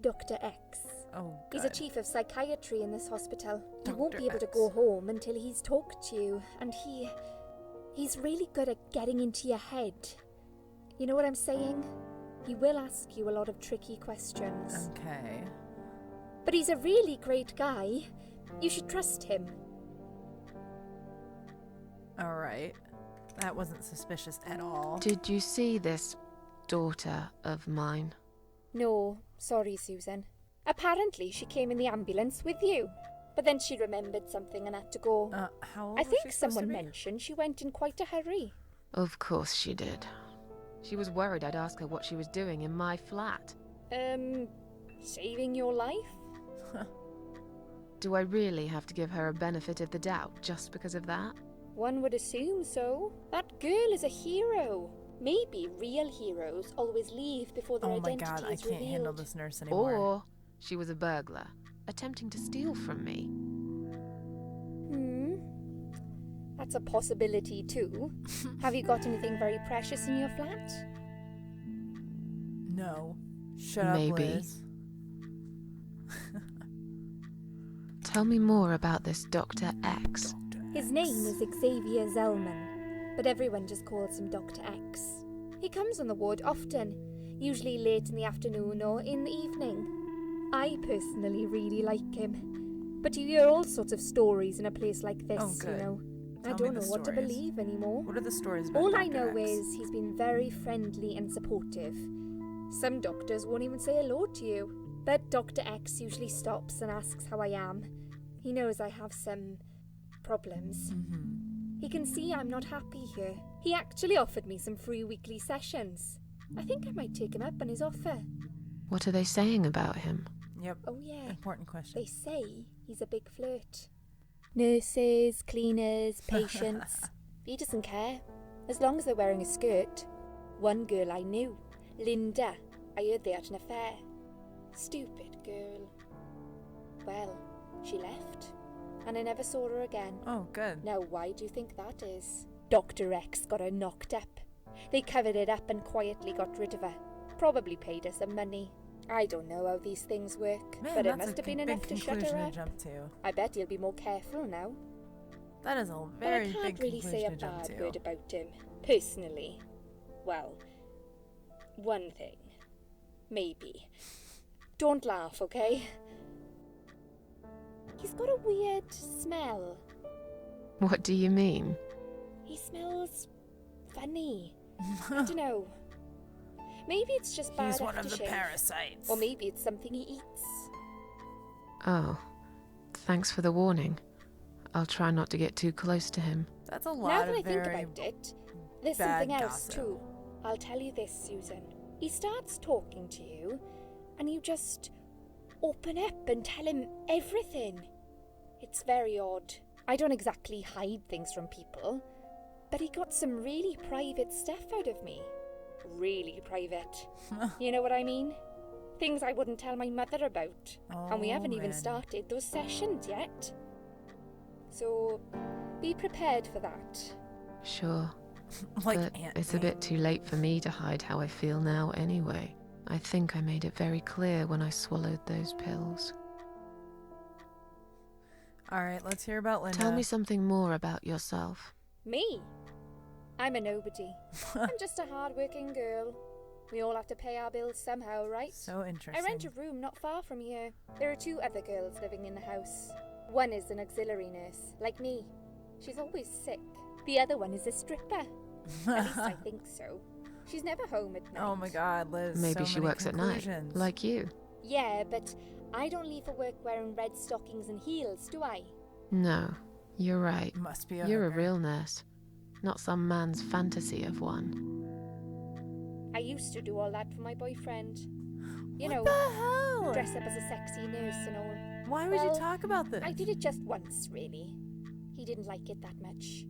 Dr. X. Oh, He's a God. chief of psychiatry in this hospital. You Dr. won't be able to X. go home until he's talked to you, and he's really good at getting into your head. You know what I'm saying? He will ask you a lot of tricky questions. Okay. But he's a really great guy. You should trust him. All right. That wasn't suspicious at all. Did you see this daughter of mine? No, sorry, Susan. Apparently she came in the ambulance with you. But then she remembered something and had to go. How old I was think she supposed someone to be? mentioned she went in quite a hurry. Of course she did. She was worried I'd ask her what she was doing in my flat. Saving your life? Do I really have to give her a benefit of the doubt just because of that? One would assume so. That girl is a hero. Maybe real heroes always leave before their Oh my identity God, I is can't revealed. handle this nurse anymore. Or she was a burglar, attempting to steal from me. That's a possibility too. Have you got anything very precious in your flat? No. Shut Maybe. up, Liz. Tell me more about this Dr. X. His name is Xavier Zellman, but everyone just calls him Dr. X. He comes on the ward often, usually late in the afternoon or in the evening. I personally really like him, but you hear all sorts of stories in a place like this, Oh, good. you know. Tell I me don't the know what to stories. believe anymore. What are the stories about All I Dr. know X? is he's been very friendly and supportive. Some doctors won't even say hello to you, but Dr. X usually stops and asks how I am. He knows I have some problems. He can see I'm not happy here. He actually offered me some free weekly sessions. I think I might take him up on his offer. What are they saying about him? Yep. Oh yeah, Important question. they say he's a big flirt. Nurses, cleaners, patients. He doesn't care, as long as they're wearing a skirt. One girl I knew, Linda, I heard they had an affair. Stupid girl. Well, she left, and I never saw her again. Oh, good. Now, why do you think that is? Dr. X got her knocked up. They covered it up and quietly got rid of her. Probably paid her some money. I don't know how these things work, Man, but it that's must a have been big enough to shut conclusion her to up. jump to. I bet he'll be more careful now. That is a But very I big can't really conclusion say a to jump bad to. word about him, personally. Well, one thing. Maybe. Don't laugh, okay? He's got a weird smell. What do you mean? He smells funny. I don't know. Maybe it's just bad He's one of the aftershave. parasites. Or maybe it's something he eats. Oh, thanks for the warning. I'll try not to get too close to him. That's a lot Now of that I think very about it, there's bad something else gossip. too. I'll tell you this, Susan. He starts talking to you, and you just open up and tell him everything. It's very odd. I don't exactly hide things from people, but he got some really private stuff out of me. Really private. You know what I mean? Things I wouldn't tell my mother about. And we Oh, haven't even man. started those sessions yet. So, be prepared for that. Sure, like but Aunt it's a May. bit too late for me to hide how I feel now anyway. I think I made it very clear when I swallowed those pills. All right, let's hear about Linda. Tell me something more about yourself. Me? I'm a nobody. I'm just a hard-working girl. We all have to pay our bills somehow, right? So interesting. I rent a room not far from here. There are 2 other girls living in the house. One is an auxiliary nurse, like me. She's always sick. The other one is a stripper. At least I think so. She's never home at night. Oh my god, Liz. Maybe so she many works at night, conclusions. like you. Yeah, but I don't leave for work wearing red stockings and heels, do I? No, you're right. Must be a You're a hooker. real nurse, not some man's fantasy of one. I used to do all that for my boyfriend. You What know, the hell? dress up as a sexy nurse and all. Why would you Well, talk about this? I did it just once, really. He didn't like it that much.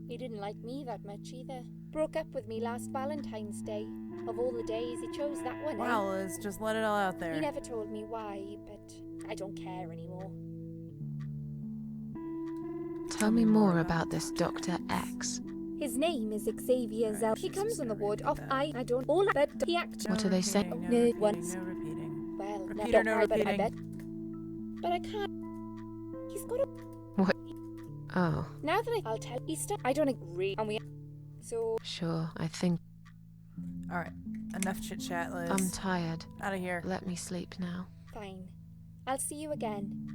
He didn't like me that much either. Broke up with me last Valentine's Day. Of all the days, he chose that one. Wow, Liz, just let it all out there. He never told me why, but I don't care anymore. Tell me more about this Dr. X. His name is Xavier Alright, Zell. He she's comes just on the gonna ward repeat of that. I don't all but he act. What do they say? repeating, No, repeating, once. no repeating. Well, Repeat not or no I, but I repeating? bet. But I can't. He's got a. Oh, Now that I'll tell Easter, I don't agree. And we. So. sure, I think Alright, enough chit chat, Liz. I'm tired. Out of here. Let me sleep now. Fine. I'll see you again.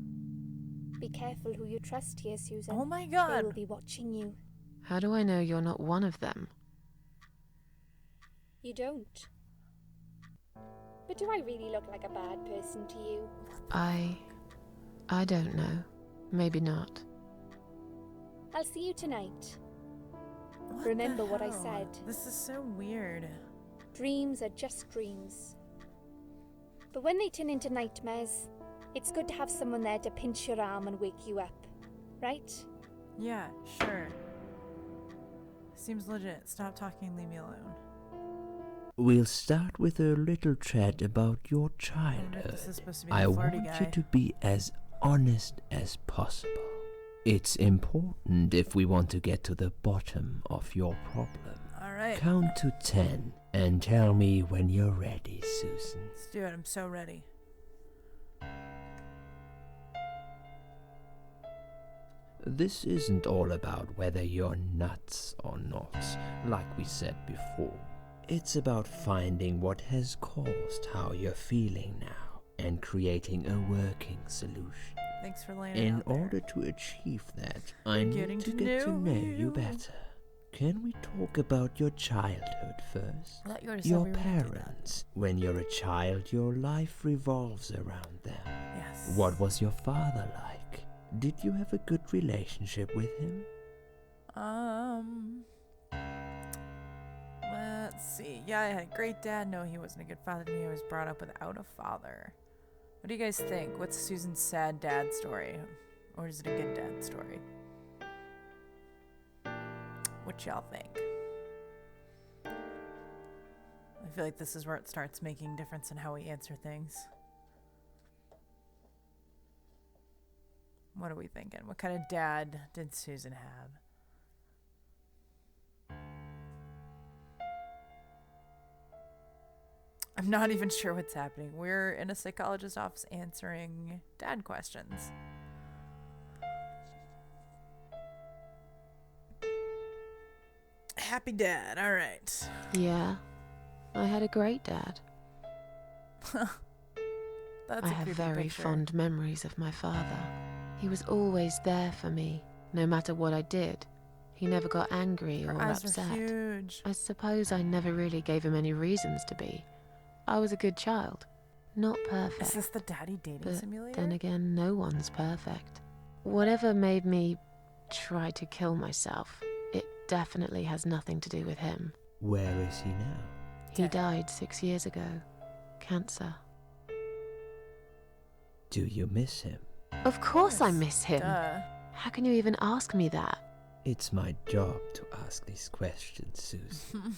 Be careful who you trust here, Susan. Oh my They god. will be watching you. How do I know you're not one of them? You don't. But do I really look like a bad person to you? I don't know. Maybe not. I'll see you tonight. What Remember the what I hell? said. This is so weird. Dreams are just dreams. But when they turn into nightmares, it's good to have someone there to pinch your arm and wake you up. Right? Yeah, sure. Seems legit. Stop talking, leave me alone. We'll start with a little chat about your I wonder if childhood. this is supposed to be I the want flirty you guy. to be as honest as possible. It's important if we want to get to the bottom of your problem. Alright, Count to 10 and tell me when you're ready, Susan. let's do it. I'm so ready. This isn't all about whether you're nuts or not, like we said before. It's about finding what has caused how you're feeling now and creating a working solution. Thanks for laying it In out there. order to achieve that, I Getting need to to get to know know you you. better. Can we talk about your childhood first? I thought you already said Your we were gonna do that. parents. When you're a child, your life revolves around them. Yes. What was your father like? Did you have a good relationship with him? Let's see. Yeah, I had a great dad. No, he wasn't a good father to me. I was brought up without a father. What do you guys think? What's Susan's sad dad story? Or is it a good dad story? What y'all think? I feel like this is where it starts making difference in how we answer things. What are we thinking? What kind of dad did Susan have? I'm not even sure what's happening. We're in a psychologist's office answering dad questions. Happy dad, alright. Yeah, I had a great dad. That's I a have creepy very picture. fond memories of my father. He was always there for me, no matter what I did. He never got angry Her or eyes upset. are huge. I suppose I never really gave him any reasons to be. I was a good child. Not perfect. Is this the daddy dating But simulator? then again, no one's perfect. Whatever made me try to kill myself, it definitely has nothing to do with him. Where is he now? He Dead. died 6 years ago. Cancer. Do you miss him? Of course I Yes, miss him. Duh. How can you even ask me that? It's my job to ask these questions, Susan.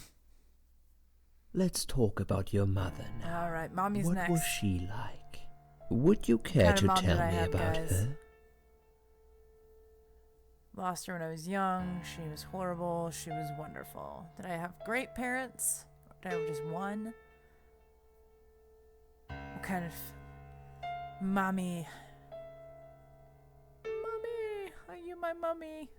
Let's talk about your mother now. Alright, mommy's What next. was she like? Would you care kind of to mom tell did I me have, about guys? her? Lost her when I was young. She was horrible. She was wonderful. Did I have great parents? Or did I have just one? What kind of mommy? Mommy, are you my mommy?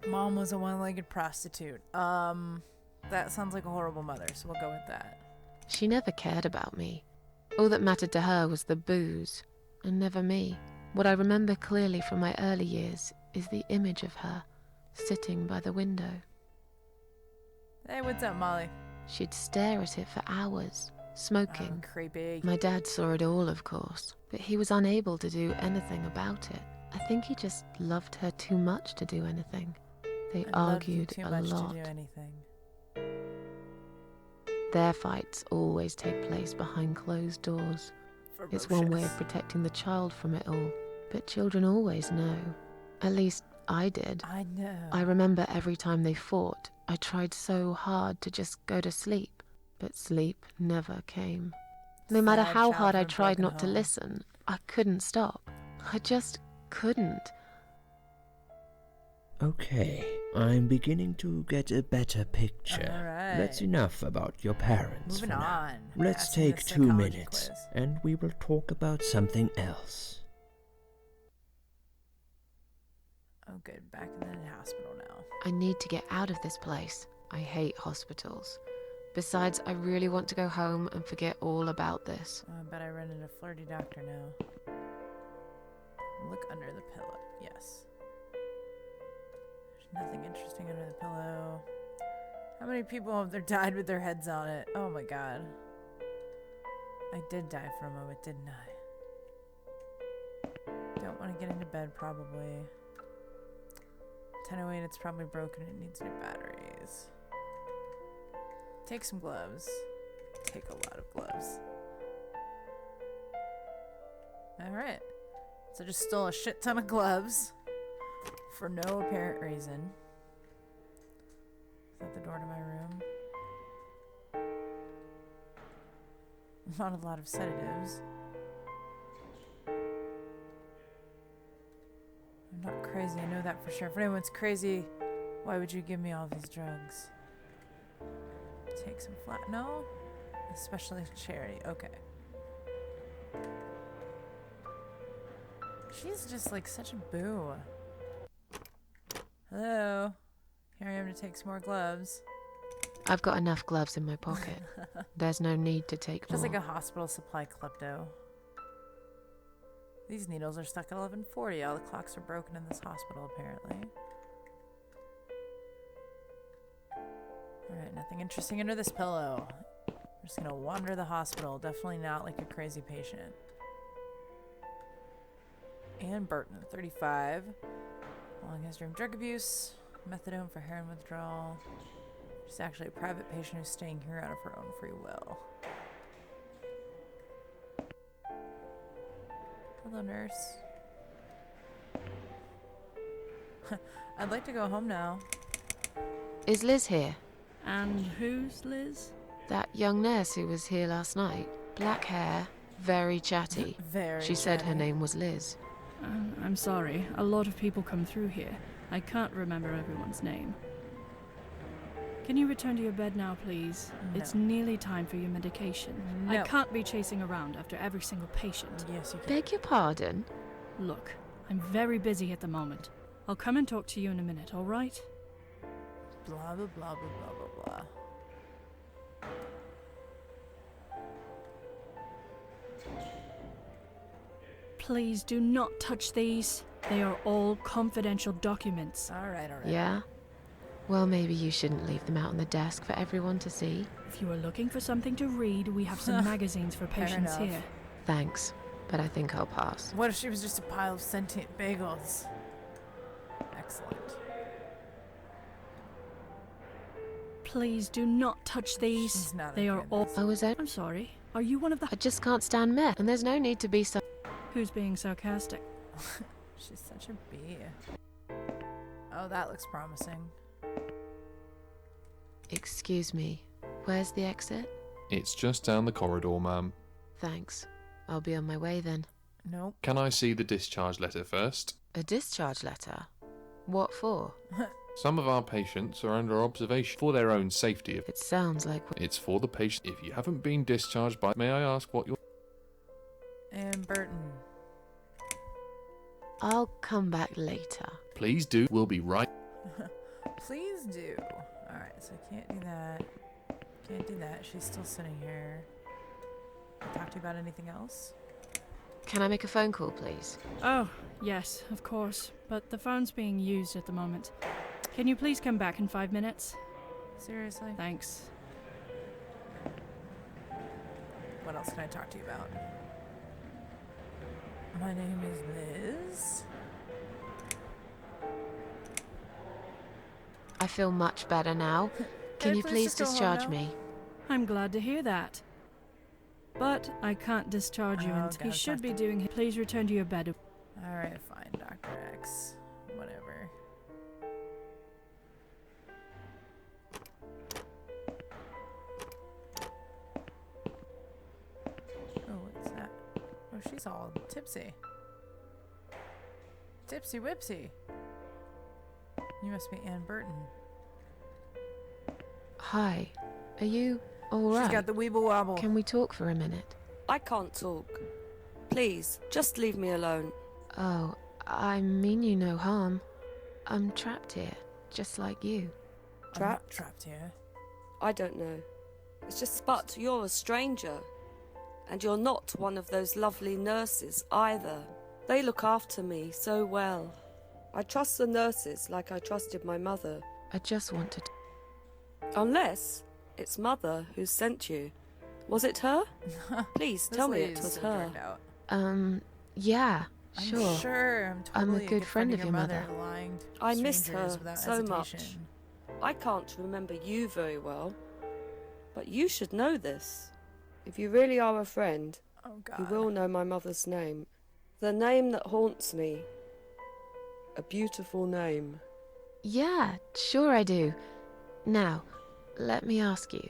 Mom was a one-legged prostitute. That sounds like a horrible mother, so we'll go with that. She never cared about me. All that mattered to her was the booze, and never me. What I remember clearly from my early years is the image of her sitting by the window. Hey, what's up, Molly? She'd stare at it for hours, smoking. Oh, creepy. My dad saw it all, of course, but he was unable to do anything about it. I think he just loved her too much to do anything. They argued too a much lot. to do anything. Their fights always take place behind closed doors. It's one way of protecting the child from it all. But children always know. At least I did. I know. I remember every time they fought, I tried so hard to just go to sleep. But sleep never came. No matter Sad how hard I childhood tried broken not to home. listen, I couldn't stop. I just couldn't. Okay, I'm beginning to get a better picture. Alright. That's enough about your parents Moving for now. on. Let's Passing take the 2 psychology minutes, quiz. and we will talk about something else. Oh, good. Back in the hospital now. I need to get out of this place. I hate hospitals. Besides, I really want to go home and forget all about this. Oh, I bet I run into a flirty doctor now. Look under the pillow. Yes. There's nothing interesting under the pillow. How many people have there died with their heads on it? Oh my god. I did die for a moment, didn't I? Don't want to get into bed, probably. 10:08, it's probably broken. It needs new batteries. Take some gloves. Take a lot of gloves. Alright. So just stole a shit ton of gloves. For no apparent reason. Is that the door to my room? Not a lot of sedatives. I'm not crazy, I know that for sure. If anyone's crazy, why would you give me all these drugs? Take some flat. No? Especially charity. Okay. She's just like such a boo. Hello. Here I am to take some more gloves. I've got enough gloves in my pocket. There's no need to take Just more. like a hospital supply klepto. These needles are stuck at 11:40. All the clocks are broken in this hospital, apparently. Alright, nothing interesting under this pillow. We're just gonna wander the hospital. Definitely not like a crazy patient. Ann Burton, 35. Long history of drug abuse. Methadone for heroin withdrawal. She's actually a private patient who's staying here out of her own free will. Hello, nurse. I'd like to go home now. Is Liz here? And who's Liz? That young nurse who was here last night. Black hair, very chatty. Very She said her chatty. name was Liz. I'm sorry. A lot of people come through here. I can't remember everyone's name. Can you return to your bed now, please? No. It's nearly time for your medication. No. I can't be chasing around after every single patient. Yes, you can. Beg your pardon? Look, I'm very busy at the moment. I'll come and talk to you in a minute, all right? Blah, blah, blah, blah, blah, blah, blah. Please do not touch these. They are all confidential documents. Alright. Yeah? Well, maybe you shouldn't leave them out on the desk for everyone to see. If you are looking for something to read, we have some magazines for Fair patients enough. here. Thanks, but I think I'll pass. What if she was just a pile of sentient bagels? Excellent. Please do not touch these. She's not They okay are with all. this. Oh, is it? I'm sorry. Are you one of the I just can't stand meth, and there's no need to be so... who's being sarcastic? She's such a bee. Oh, that looks promising. Excuse me, where's the exit? It's just down the corridor, ma'am. Thanks. I'll be on my way then. Nope. Can I see the discharge letter first? A discharge letter? What for? Some of our patients are under observation for their own safety. It sounds like... It's for the patient. If you haven't been discharged by... May I ask what you're... Ann Burton. I'll come back later. Please do. We'll be right... Please do. Alright, so I can't do that. Can't do that. She's still sitting here. Can I talk to you about anything else? Can I make a phone call, please? Oh, yes, of course. But the phone's being used at the moment. Can you please come back in 5 minutes? Seriously? Thanks. What else can I talk to you about? My name is Liz. I feel much better now. Can you please just go home discharge now? me? I'm glad to hear that. But I can't discharge you, Oh, and he God, should that's be doing... Please return to your bed. Alright, fine, Dr. X. Whatever. Oh, what's that? Oh, she's all tipsy. Tipsy Whipsy. You must be Ann Burton. Hi. Are you alright? She's got the weeble wobble. Can we talk for a minute? I can't talk. Please, just leave me alone. Oh, I mean you no harm. I'm trapped here, just like you. I'm not trapped here. I don't know. It's just, but you're a stranger. And you're not one of those lovely nurses either. They look after me so well. I trust the nurses like I trusted my mother. I just wanted to... Unless it's Mother who sent you. Was it her? Please tell me it lady's was so her. drugged out. Yeah, I'm sure. sure. I'm totally a good friend of your mother. Lying to I miss her strangers without so much. hesitation. I can't remember you very well. But you should know this. If you really are a friend, Oh, God. you will know my mother's name. The name that haunts me. A beautiful name. Yeah, sure I do. Now, let me ask you.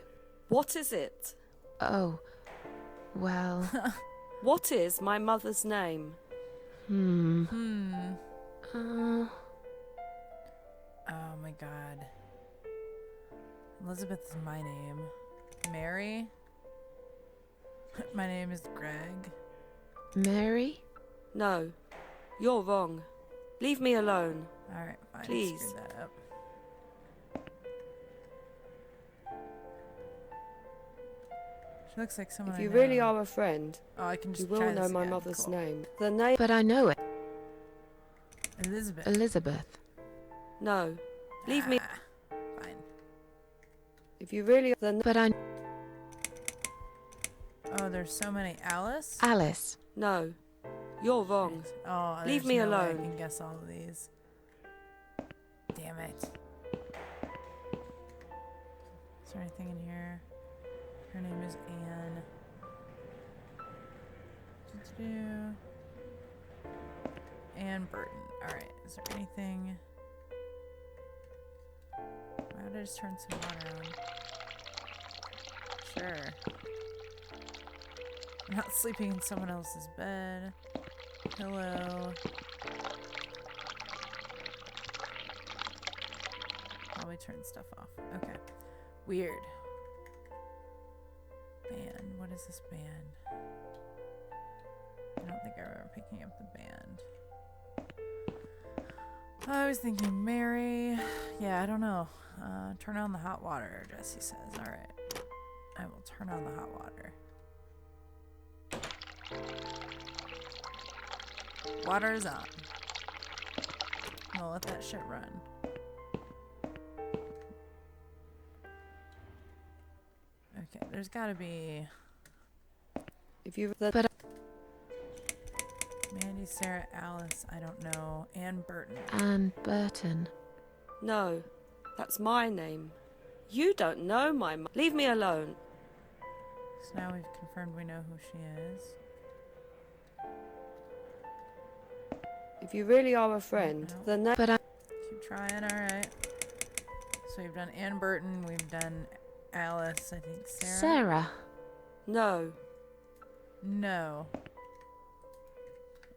What is it? Oh, well... What is my mother's name? Oh my God. Elizabeth is my name. Mary? My name is Greg. Mary? No, you're wrong. Leave me alone. Alright, fine. Please. Screw that up. She looks like someone If you I know. really are a friend, Oh, I can you just will try know this my again. mother's Cool. name. The name. But I know it. Elizabeth. Elizabeth. No, leave me. Fine. If you really. But I... Oh, there's so many. Alice? Alice. No, you're wrong. Oh, Leave there's me no way alone. I can guess all of these. Damn it. Is there anything in here? Her name is Anne. Anne Burton. Alright, is there anything... Why would I just turn some water on? Sure. I'm not sleeping in someone else's bed. Pillow. Probably turn stuff off. Okay. Weird. Band. What is this band? I don't think I remember picking up the band. I was thinking Mary. Yeah, I don't know. Turn on the hot water, Jesse says. Alright. I will turn on the hot water. Water is on. I'll let that shit run. Okay, there's gotta be... If you. But Mandy, Sarah, Alice, I don't know. Anne Burton. Anne Burton. No, that's my name. You don't know my. Leave me alone. So now we've confirmed we know who she is. If you really are a friend, No. the name. But I... Keep trying, alright. So we've done Anne Burton, we've done Alice, I think Sarah. Sarah. No. No.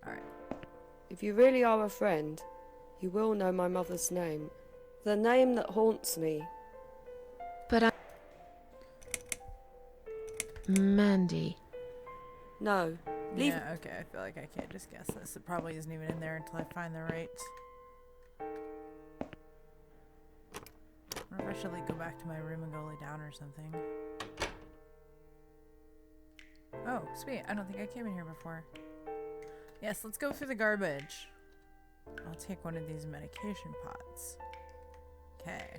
Alright. If you really are a friend, you will know my mother's name. The name that haunts me. But I... Mandy. No. Leave. Yeah, okay, I feel like I can't just guess this. It probably isn't even in there until I find the right... I wonder if I should like go back to my room and go lay down or something. Oh, sweet. I don't think I came in here before. Yes, let's go through the garbage. I'll take one of these medication pots. Okay.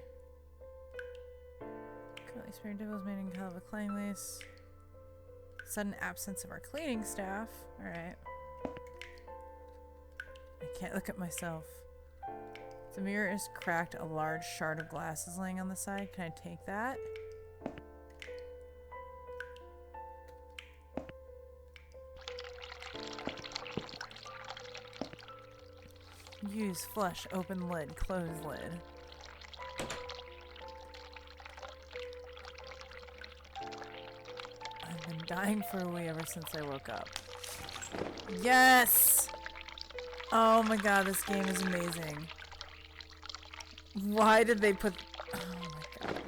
Currently sparing devils made in Calva cleaning waste. Sudden absence of our cleaning staff. Alright. I can't look at myself. The mirror is cracked. A large shard of glass is laying on the side. Can I take that? Use flush, open lid, close lid. I've been dying for a wee ever since I woke up. Yes! Oh my god, this game is amazing. Why did they put... Oh my god.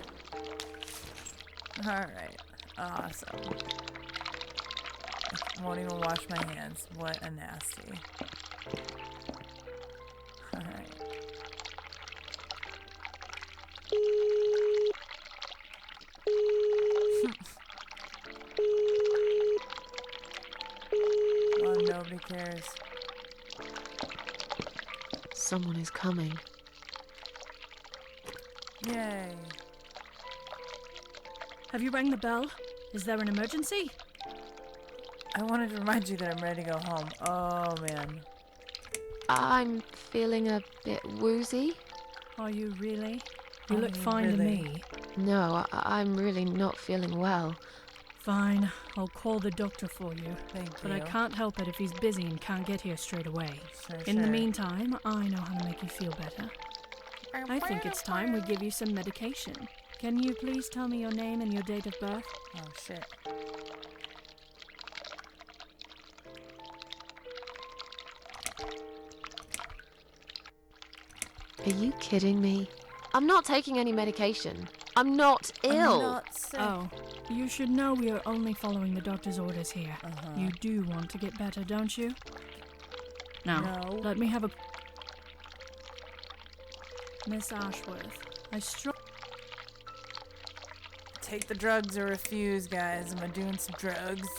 Alright. Awesome. I won't even wash my hands. What a nasty. Alright. Well, nobody cares. Someone is coming. Yay. Have you rang the bell? Is there an emergency? I wanted to remind you that I'm ready to go home. Oh, man. I'm feeling a bit woozy. Are you really? You Are look you fine to really? me. No, I'm really not feeling well. Fine, I'll call the doctor for you. Thank But you. I can't help it if he's busy and can't get here straight away. Sure, In the sure. meantime, I know how to make you feel better. I think it's time we give you some medication. Can you please tell me your name and your date of birth? Oh, shit. Are you kidding me? I'm not taking any medication. I'm not ill. I'm not sick. Oh, you should know we are only following the doctor's orders here. Uh-huh. You do want to get better, don't you? Now, No. let me have a... Miss Ashworth, Take the drugs or refuse, guys. Am I doing some drugs?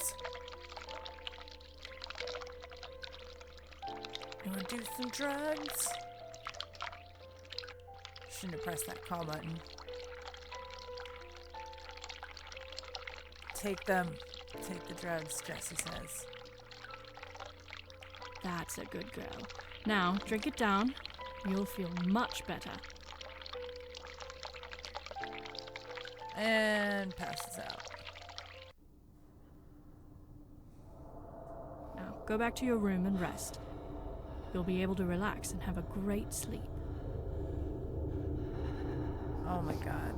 You wanna do some drugs? Shouldn't have pressed that call button. Take them. Take the drugs, Jesse says. That's a good girl. Now, drink it down. You'll feel much better. And passes out. Now, go back to your room and rest. You'll be able to relax and have a great sleep. Oh my god.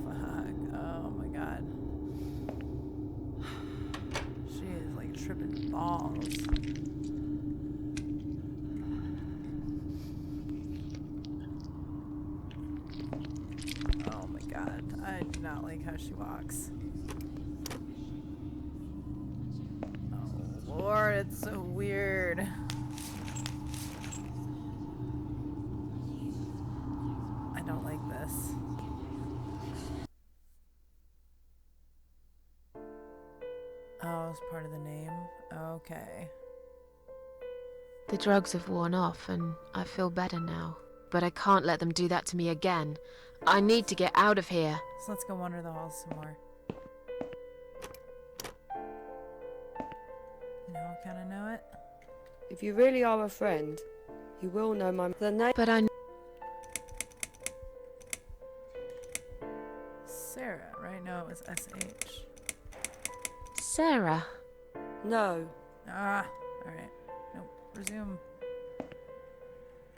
Fuck. Oh my god. She is like tripping balls. Oh my god. I do not like how she walks. Oh Lord, it's so weird. I don't like this. Oh, it's part of the name? Okay. The drugs have worn off and I feel better now. But I can't let them do that to me again. I need to get out of here. So let's go wander the halls some more. No, kinda know it. If you really are a friend, you will know the name. But I... Sarah, right? No, it was S.H. Sarah. No. Ah, alright. Nope, resume.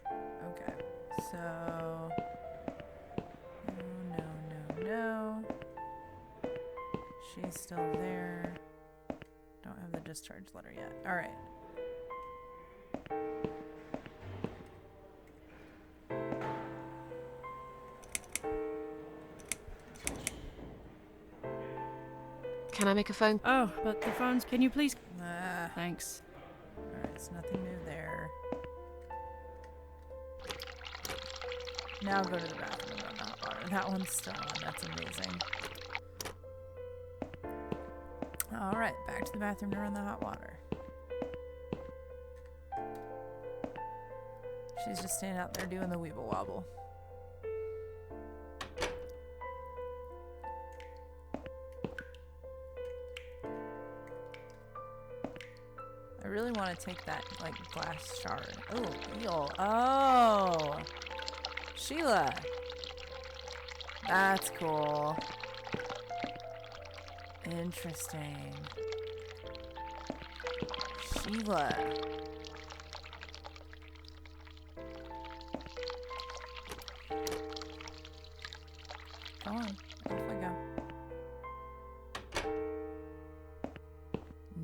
Okay, so... No. She's still there. Don't have the discharge letter yet. Alright. Can I make a phone? Oh, but the phones... Can you please... Ah, Thanks. alright, it's nothing new there. Now go to the bathroom and run the hot water. That one's still on. That's amazing. Alright, back to the bathroom to run the hot water. She's just standing out there doing the weeble wobble. I really want to take that, like, glass shard. Oh, eel. Oh! Sheila! That's cool. Interesting. Sheila. Come on, off I go.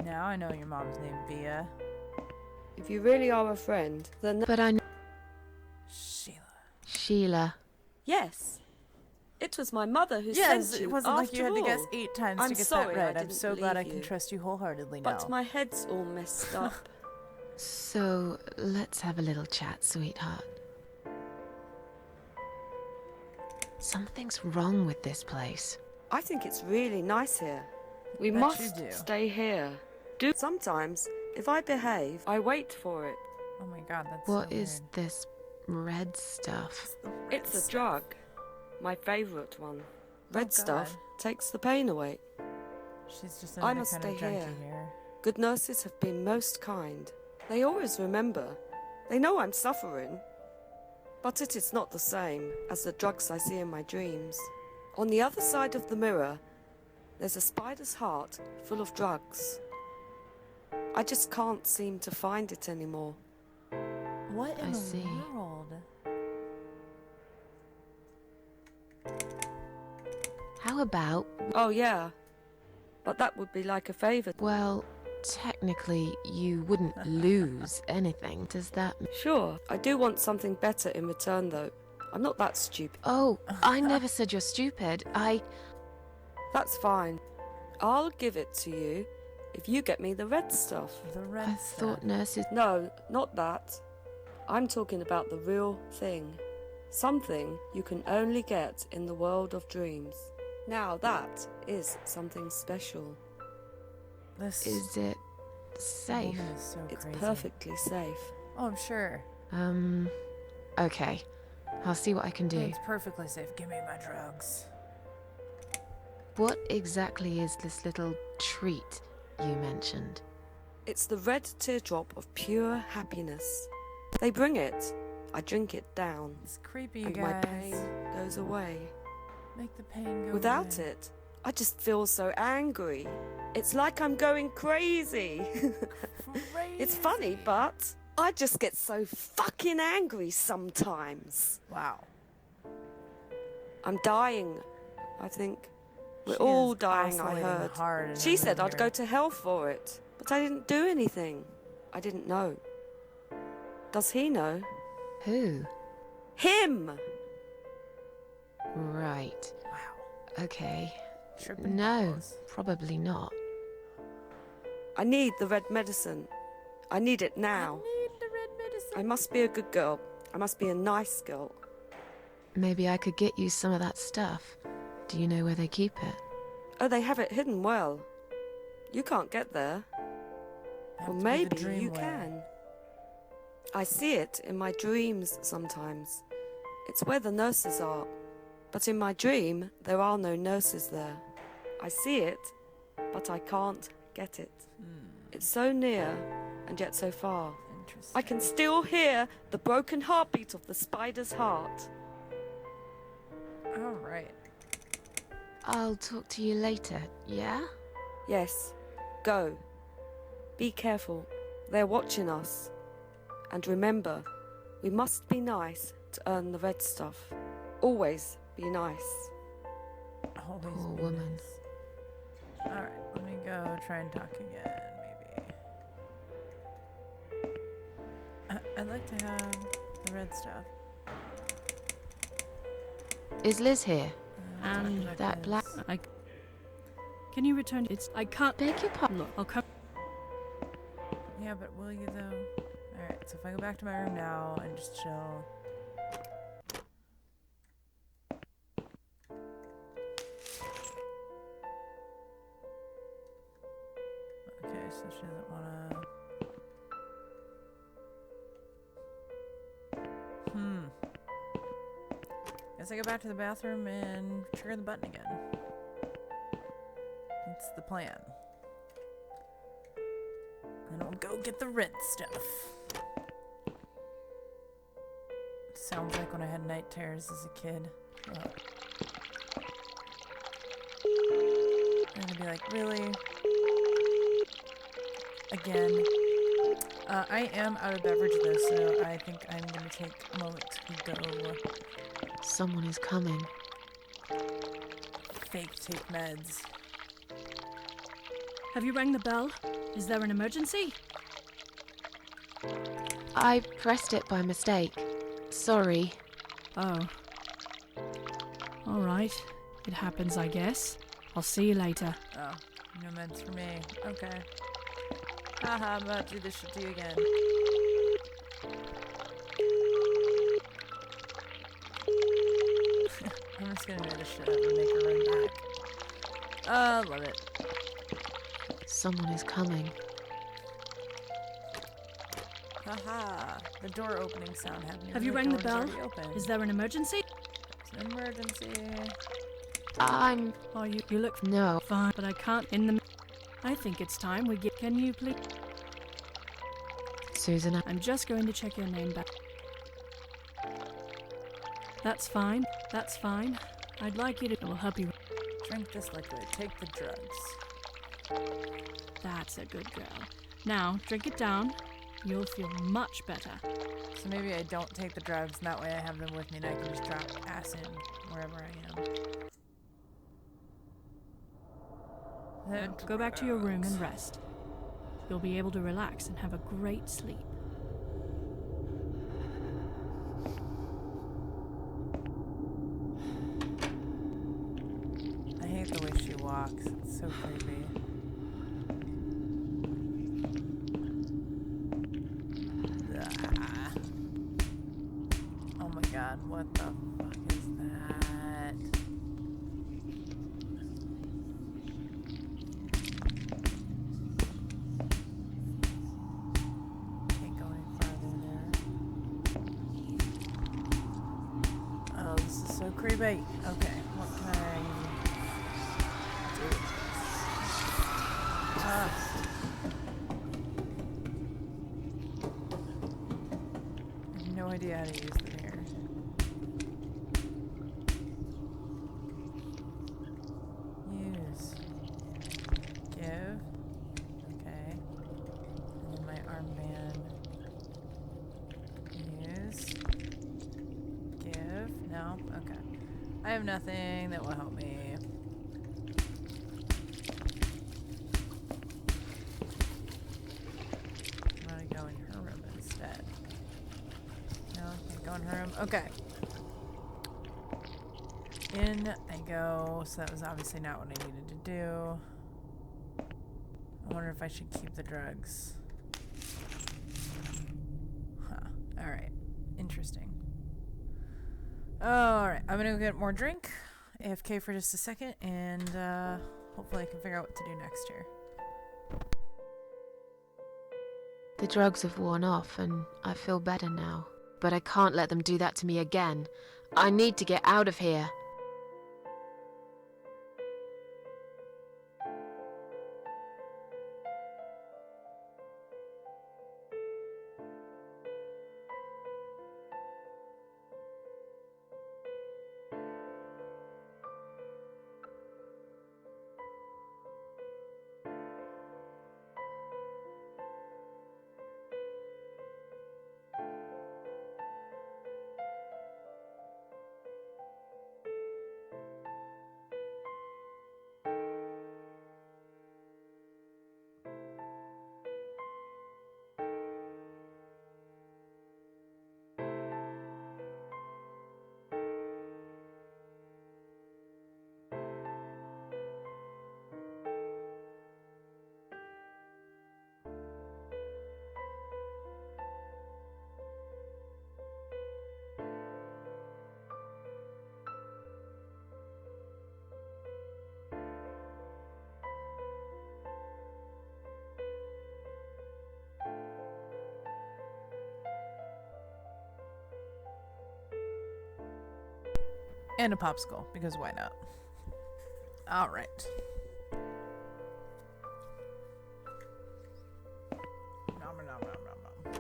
Now I know your mom's name, Via. If you really are a friend, then... But I know... Sheila. Sheila. Yes. It was my mother who Yes, sent you. it wasn't like you had to guess all. 8 times I'm to get sorry that I right. I'm didn't so glad I believe can you. trust you wholeheartedly now. But my head's all messed up. So, let's have a little chat, sweetheart. Something's wrong with this place. I think it's really nice here. We Bet must you do. stay here. Sometimes, if I behave, I wait for it. Oh my god, that's What so is weird. this red stuff? It's a drug. My favourite one. Red God. stuff takes the pain away. She's just I another must kind of stay junkie here. here. Good nurses have been most kind. They always remember. They know I'm suffering. But it is not the same as the drugs I see in my dreams. On the other side of the mirror, there's a spider's heart full of drugs. I just can't seem to find it anymore. What in I the see. world? How about... Oh yeah, but that would be like a favour. Well, technically, you wouldn't lose anything. Does that... Sure, I do want something better in return though. I'm not that stupid. Oh, I never said you're stupid. That's fine. I'll give it to you if you get me the red stuff. The red I stuff. thought nurses... No, not that. I'm talking about the real thing. Something you can only get in the world of dreams. Now that is something special. This Is it safe? woman is so It's crazy. perfectly safe. Oh, I'm sure. Okay. I'll see what I can do. It's perfectly safe. Give me my drugs. What exactly is this little treat you mentioned? It's the red teardrop of pure happiness. They bring it. I drink it down. It's creepy, you And guys. my pain goes away. Make the pain go Without away. it, I just feel so angry. It's like I'm going crazy. It's funny, but I just get so fucking angry sometimes. Wow. I'm dying, I think. We're She all is dying, I oscillating heard. hard in She her said mood I'd here. go to hell for it, but I didn't do anything. I didn't know. Does he know? Who? Him! Right. Wow. Okay. Tripping No, balls. probably not. I need the red medicine. I need it now. I need the red medicine. I must be a good girl. I must be a nice girl. Maybe I could get you some of that stuff. Do you know where they keep it? Oh, they have it hidden well. You can't get there. Have Or to be the maybe dream you way. can. I see it in my dreams sometimes. It's where the nurses are. But in my dream, there are no nurses there. I see it, but I can't get it. It's so near, and yet so far. Interesting. I can still hear the broken heartbeat of the spider's heart. All right. I'll talk to you later, yeah? Yes, go. Be careful. They're watching us. And remember, we must be nice to earn the red stuff. Always be nice. Always Poor be woman. nice. All right, let me go try and talk again, maybe. I'd like to have the red stuff. Is Liz here? And Check that Liz. black- Can you return? I can't. Beg your pardon. Look, I'll come. Yeah, but will you though? All right, so if I go back to my room now and just chill. So she doesn't wanna... Guess I go back to the bathroom and trigger the button again. That's the plan. And I'll go get the red stuff. Sounds like when I had night terrors as a kid. Ugh. I'm gonna be like, really? Again? I am out of beverage though, so I think I'm gonna take a moment to go. Someone is coming. Fake take meds. Have you rang the bell? Is there an emergency? I pressed it by mistake. Sorry. Oh. Alright. It happens, I guess. I'll see you later. Oh, no meds for me. Okay. Haha, I'm about to do this shit to you again. I'm just gonna do this shit up and make her run back. Love it. Someone is coming. Haha, the door opening sound happened. Have you rang the bell? Is there an emergency? It's an emergency. I'm... Oh, you look No. fine, but I can't in the... I think it's time we get... Can you please... Susan, I'm just going to check your name back. That's fine. That's fine. I'd like you to... It will help you... Drink this liquid. Take the drugs. That's a good girl. Now, drink it down. You'll feel much better. So maybe I don't take the drugs, and that way I have them with me, and I can just drop acid wherever I am. Now, go back to your room and rest. You'll be able to relax and have a great sleep. I hate the way she walks. It's so creepy. Ah. Oh my god, what the fuck is that? Can't go any farther there. Oh, this is so creepy. Okay, what can I do? Ah. I have no idea how to use them here. Use. Give. Okay. And then my armband. Use. Give. No? Okay. I have nothing that will help me. I'm gonna go in her room instead. No, can't go in her room. Okay. In I go. So that was obviously not what I needed to do. I wonder if I should keep the drugs. Huh. Alright. Interesting. Alright. I'm gonna go get more drink. AFK for just a second. And hopefully I can figure out what to do next here. The drugs have worn off and I feel better now. But I can't let them do that to me again. I need to get out of here. And a popsicle, because why not? Alright. Nom, nom, nom, nom, nom.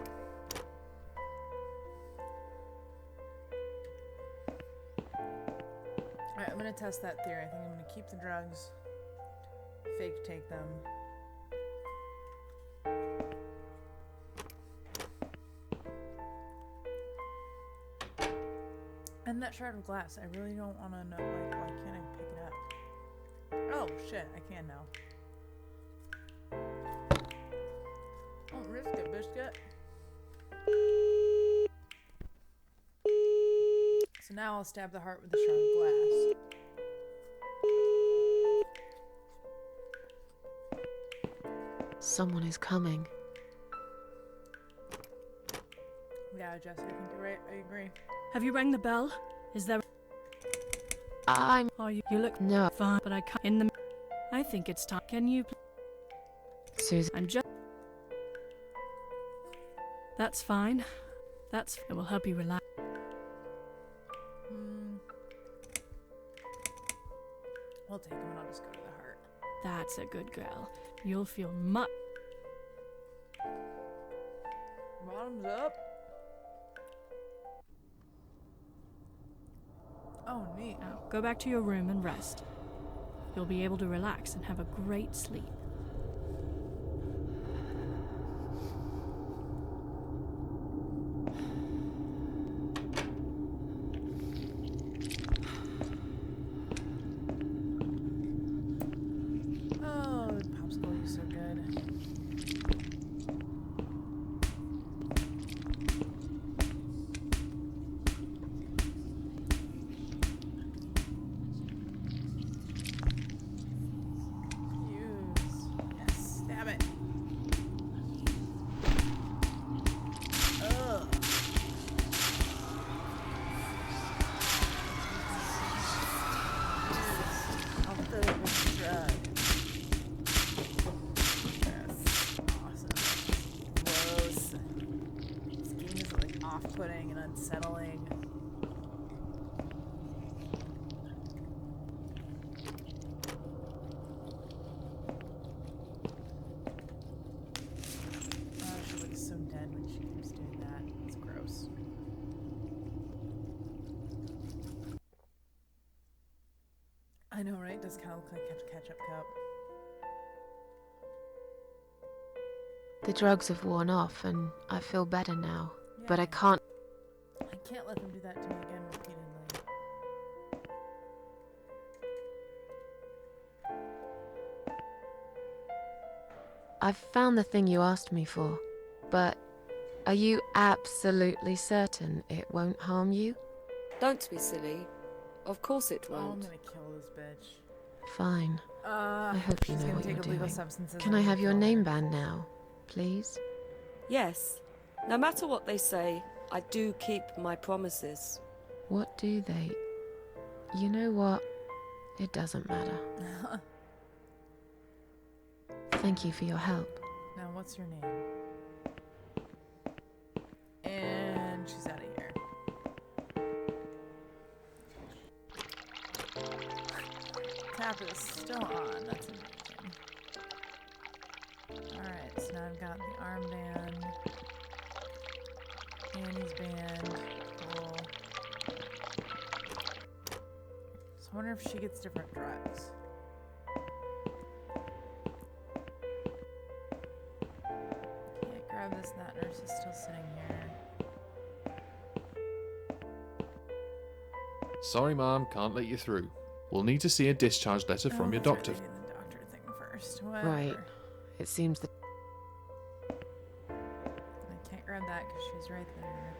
Alright, I'm gonna test that theory. I think I'm gonna keep the drugs, fake take them. And that shard of glass, I really don't want to know, like, why can't I pick it up? Oh, shit, I can now. Don't risk it, biscuit. So now I'll stab the heart with the shard of glass. Someone is coming. Yeah, Jess, I think you're right. I agree. Have you rang the bell? Is there... I'm... Oh, you look... No. Fine, but I can't... In the... I think it's time. Can you... Susan... I'm just... That's fine. It will help you relax. I'll take him and I'll just go to the heart. That's a good girl. You'll feel much... Bottoms up. Oh, neat. Now, go back to your room and rest. You'll be able to relax and have a great sleep. Oh, popsicle is so good. Yes, stab it. Ugh. I'll fill it with drug. Yes. Awesome. Gross. This game is like off-putting and unsettling. Oh, she looks so dead when she keeps doing that. It's gross. I know, right? Does kind of look like ketchup cup. The drugs have worn off and I feel better now. But I can't... I can't let them do that to me again repeatedly. I've found the thing you asked me for. But are you absolutely certain it won't harm you? Don't be silly. Of course it Oh, I'm won't. gonna kill this bitch. Fine. I hope you she's know gonna what take you're illegal doing. substances Can and I I'm have gonna your kill name her. band now, please? Yes. No matter what they say, I do keep my promises. What do they... You know what? It doesn't matter. Thank you for your help. Now, what's your name? And she's out of here. Tap is still on. That's amazing. Alright, so now I've got the armband. Annie's band. Cool. So I wonder if she gets different drugs. Yeah, grab this. That nurse is still sitting here. Sorry, Mom, can't let you through. We'll need to see a discharge letter from your let's doctor. really do the doctor thing first. Whatever. Right. It seems that... I can't grab that because she's right there.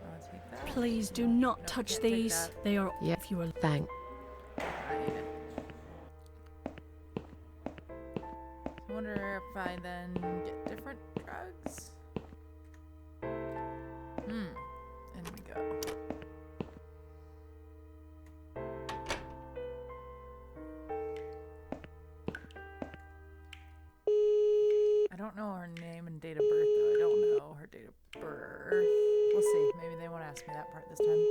I'll take that. Please do No, not no, touch can't take these. that. They are... Yeah. If you are... Thank... Right. I wonder if I then get different drugs. In we go. I don't know her name and date of birth though. I don't know her date of birth. me that part this time.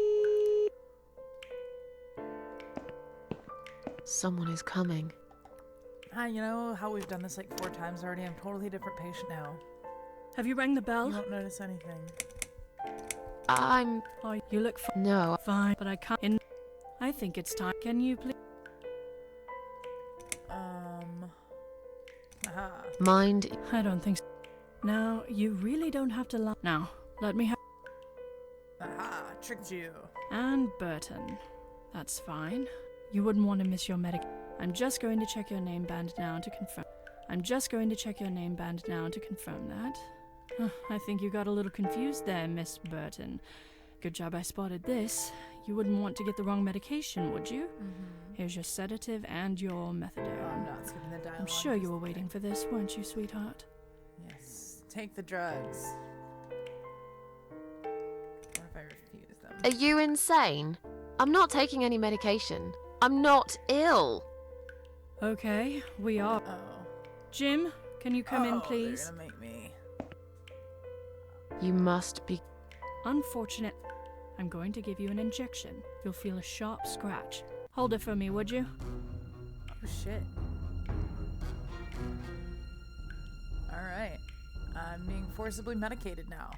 Someone is coming. Hi, you know how we've done this like 4 times already? I'm a totally different patient now. Have you rang the You bell? won't notice anything. I'm... Oh, you look No. fine, but I can't. I think it's time. Can you please? Aha. Mind... I don't think so. Now, you really don't have to lie. Now, let me have. Aha, tricked you. And Burton. That's fine. You wouldn't want to miss your medic. I'm just going to check your name band now to confirm. That. I think you got a little confused there, Miss Burton. Good job I spotted this. You wouldn't want to get the wrong medication, would you? Here's your sedative and your methadone. Oh, I'm not skipping the dialogue. I'm sure you were waiting for this, weren't you, sweetheart? Yes. Take the drugs. What if I refuse them? Are you insane? I'm not taking any medication. I'm not ill. Okay, we are. Oh. Jim, can you come in, They're please? gonna make me. You must be... Unfortunate. I'm going to give you an injection. You'll feel a sharp scratch. Hold it for me, would you? Oh, shit. Alright. I'm being forcibly medicated now.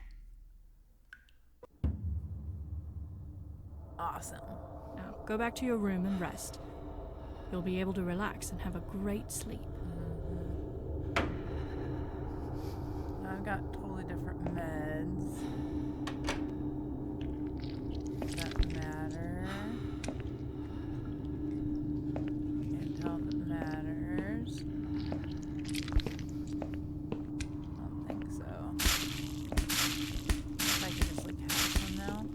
Awesome. Now, go back to your room and rest. You'll be able to relax and have a great sleep. I've got totally different meds. Does that matter? Can't tell if it matters. I don't think so. If I could just like have some now.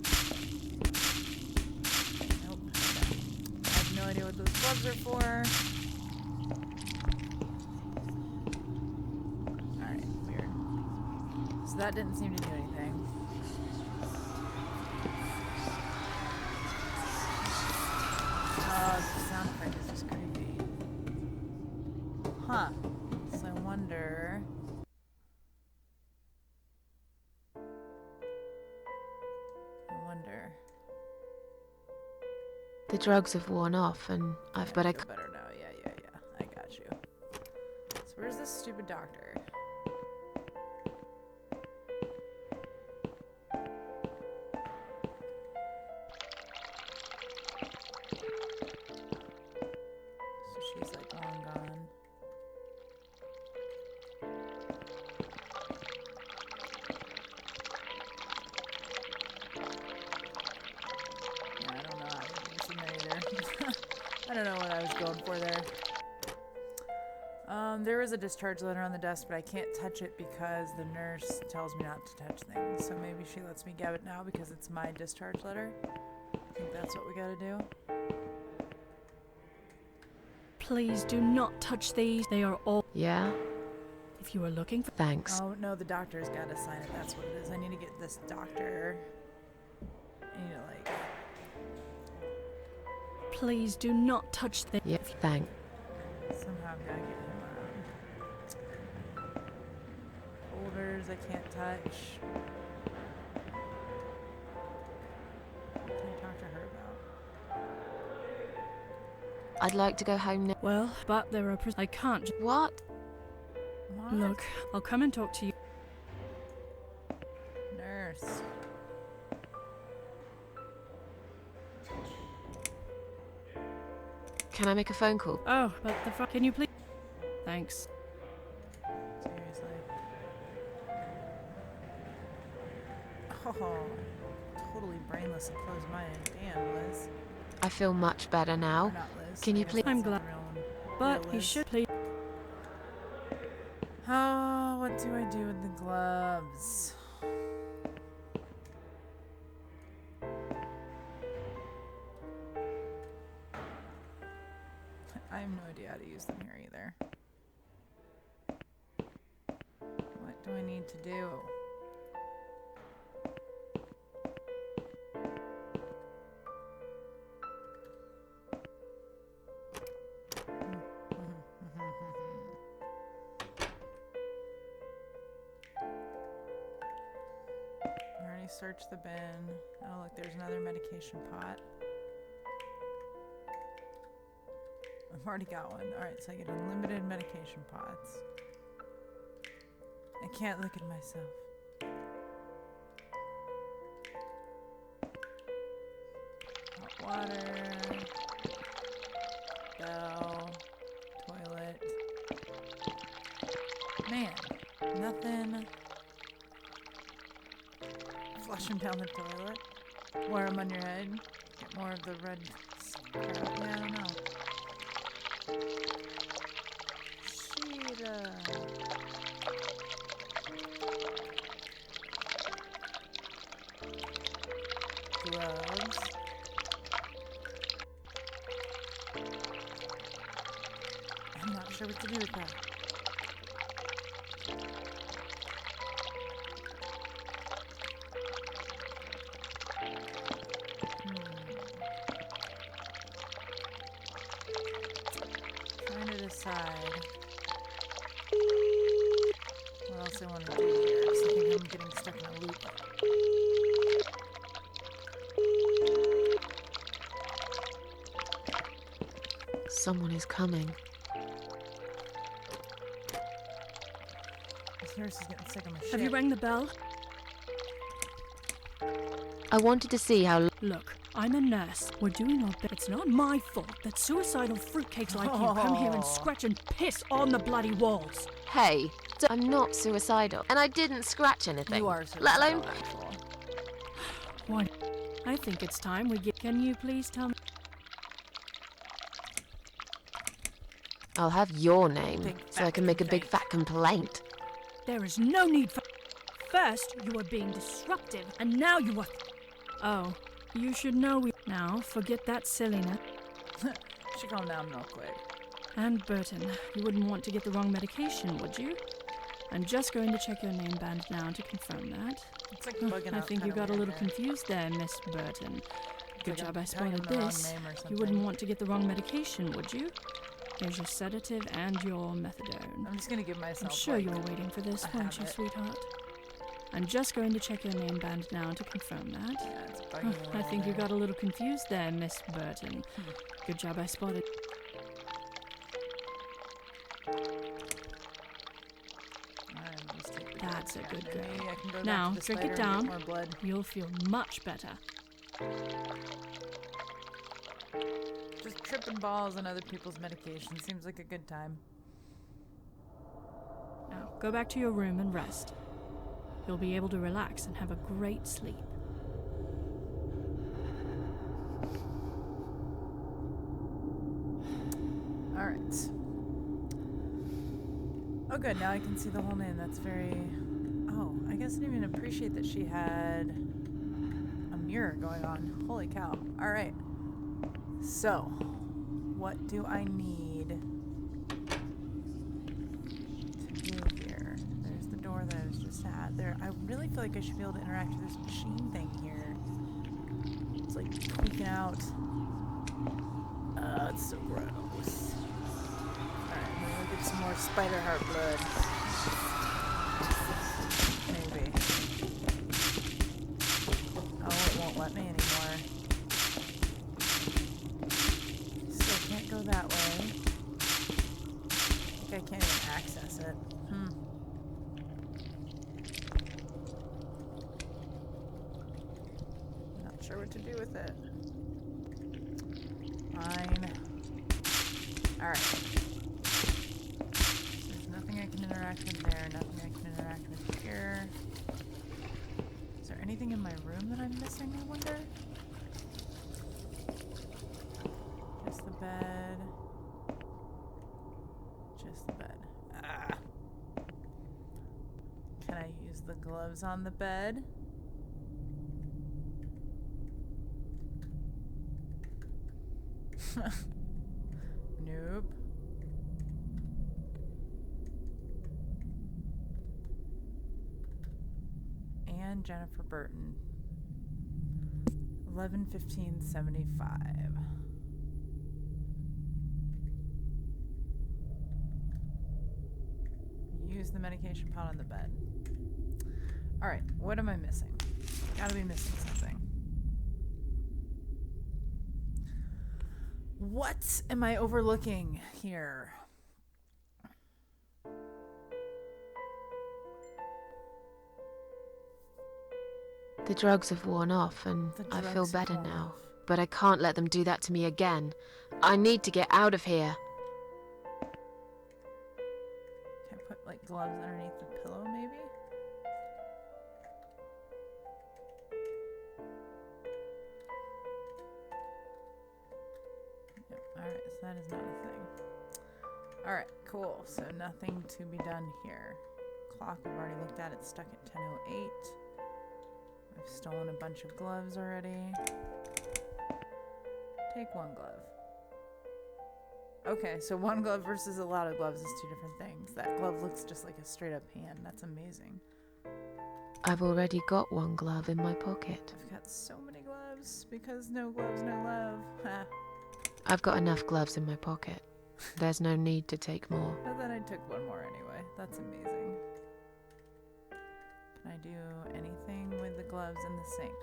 Nope. Okay. I have no idea what those gloves are for. Alright, weird. So that didn't seem to do anything. The sound effect is just creepy. Huh. So I wonder... The drugs have worn off and but I... feel better now. Yeah. I got you. So where's this stupid doctor? So she's like long gone. Yeah, I don't know. I haven't seen that either. I don't know what I was going for there. There is a discharge letter on the desk, but I can't touch it because the nurse tells me not to touch things. So maybe she lets me grab it now because it's my discharge letter. I think that's what we gotta do. Please do not touch these. They are all. Yeah? If you are looking for. Thanks. Oh, no, the doctor's gotta sign it. That's what it is. I need to get this doctor. I need to, like... Please do not touch the. Yeah, thanks. Somehow I've gotta get him folders I can't touch. What can I talk to her about? I'd like to go home now. Well, but there are. I can't. What? What? Look, I'll come and talk to you. Nurse. Can I make a phone call? Oh, but the fuck. Can you please? Thanks. Seriously. Oh, totally brainless and closed-minded. Damn, Liz. I feel much better now. Or not Liz. Can I you guess please- that's I'm not glad. the real- But real you Liz. should please. Oh, what do I do with the gloves? I have no idea how to use them here either. What do I need to do? Already me search the bin. Oh, look, there's another medication pot. I've already got one. Alright, so I get unlimited medication pots. I can't look at myself. Hot water. Bell. Toilet. Man, nothing. Flush them down the toilet. Wear them on your head. Get more of the red crap. Yeah, I don't know. Sheeta. Gloves. I'm not sure what to do with that. Trying to decide what else I want to do here, because I think I'm getting stuck in a loop. Someone is coming. This nurse is getting sick of my shit. Have you rang the bell? I wanted to see how... Look, I'm a nurse. We're doing our best. It's not my fault that suicidal fruitcakes like you come here and scratch and piss on the bloody walls. Hey, I'm not suicidal, and I didn't scratch anything. You are let suicidal, alone... actually. What? I think it's time we get... Can you please tell me... I'll have your name, so I can make a big fat complaint. There is no need for... First, you were being disruptive, and now you are... Oh, you should know we... Now, forget that silliness. Should calm down real quick. And Burton, you wouldn't want to get the wrong medication, would you? I'm just going to check your name band now to confirm that. It's like bugging I out think you kinda got a little weird. confused there, Miss Burton. Good like job I'm I telling spotted him the wrong this. name or You something. wouldn't want to get the wrong medication, would you? Here's your sedative and your methadone. I'm just gonna give I'm myself. sure like, you were waiting for this, a weren't you, habit. sweetheart? I'm just going to check your name band now to confirm that. Yeah, it's bugging I a think you little got a little confused there, Miss Burton. Good job I spotted. Alright, I'll just take the That's a drugs good again. girl. Maybe I can go Now, back to the drink it spider and down. get more blood. You'll feel much better. Just tripping balls on other people's medication seems like a good time. Now, go back to your room and rest. You'll be able to relax and have a great sleep. Alright. Oh good, now I can see the whole name. That's very... Oh, I guess I didn't even appreciate that she had a mirror going on. Holy cow. Alright. So, what do I need to do here? There's the door that I was just at. There, I really feel like I should be able to interact with this machine thing here. It's like tweaking out. It's so gross. Alright, I'm gonna go get some more spider heart blood. Maybe. Oh, it won't let me anymore. Still can't go that way. I think I can't even access it. Not sure what to do with it. Fine. Alright. There's nothing I can interact with there, nothing I can interact with here. Is there anything in my room that I'm missing, I wonder? Just the bed. Just the bed. Ah. Can I use the gloves on the bed? Nope. And Jennifer Burton. 11/15/75. Use the medication pot on the bed. Alright, what am I missing? Gotta be missing something. What am I overlooking here? The drugs have worn off and I feel better now. But I can't let them do that to me again. I need to get out of here. Can I put like gloves underneath the pillow maybe? Yep. Alright, so that is not a thing. Alright, cool. So nothing to be done here. Clock I've already looked at. It's stuck at 10:08. I've stolen a bunch of gloves already. Take one glove. Okay, so one glove versus a lot of gloves is two different things. That glove looks just like a straight up hand. That's amazing. I've already got one glove in my pocket. I've got so many gloves because no gloves, no love. Ha. I've got enough gloves in my pocket. There's no need to take more. But then I took one more anyway. That's amazing. Can I do anything with the gloves in the sink?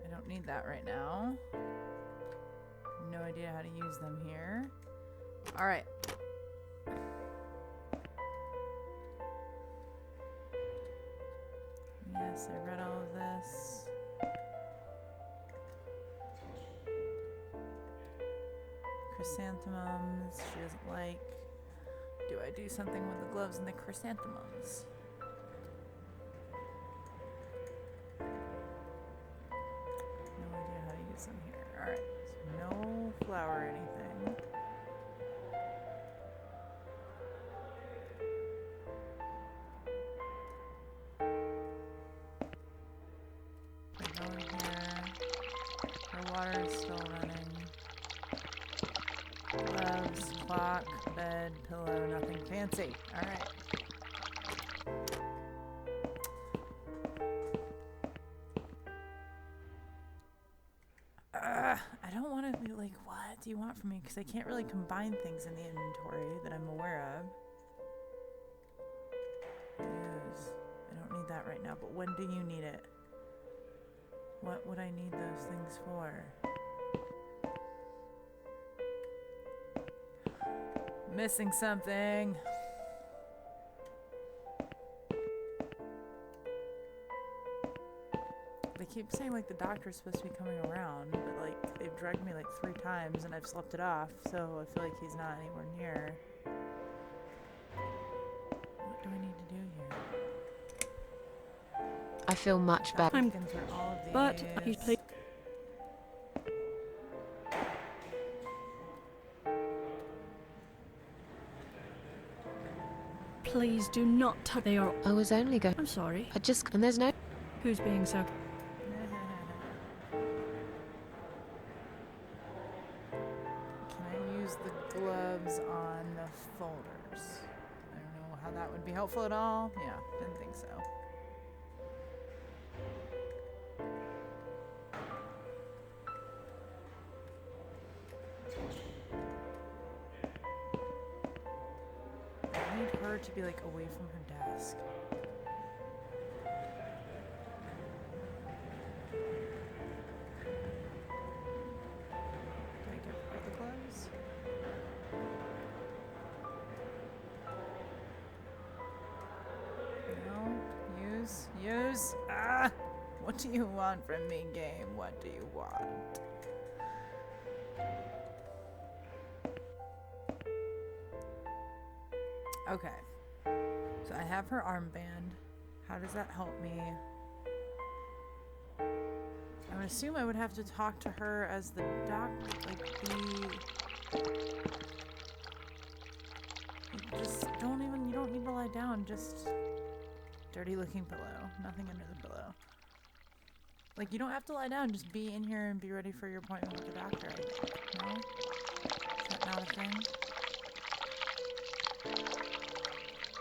I don't need that right now. No idea how to use them here. Alright. Yes, I read all of this. Chrysanthemums, she doesn't like. Do I do something with the gloves and the chrysanthemums? No idea how to use them here. Alright, so no flour or anything. Go over here. Her water is still running. Gloves, clock, bed, pillow, nothing fancy. Alright. I don't want to be like, what do you want from me? Because I can't really combine things in the inventory that I'm aware of. Yes. I don't need that right now, but when do you need it? What would I need those things for? Missing something. They keep saying like the doctor's supposed to be coming around, but like they've drugged me like 3 times and I've slept it off, so I feel like he's not anywhere near. What do I need to do here? I feel much better. But he's played. Please do not touch. They are. I was only going. I'm sorry. I just. And there's no. Who's being so. Can I use the gloves on the folders? I don't know how that would be helpful at all. Yeah, didn't think so. I need her to be like away from her desk. Do I give her the gloves? No. Use. Ah! What do you want from me, game? What do you want? Okay. So I have her armband. How does that help me? I would assume I would have to talk to her as the doctor, like you don't need to lie down, just dirty looking pillow. Nothing under the pillow. Like, you don't have to lie down, just be in here and be ready for your appointment with the doctor, I think. No? Is that not a thing?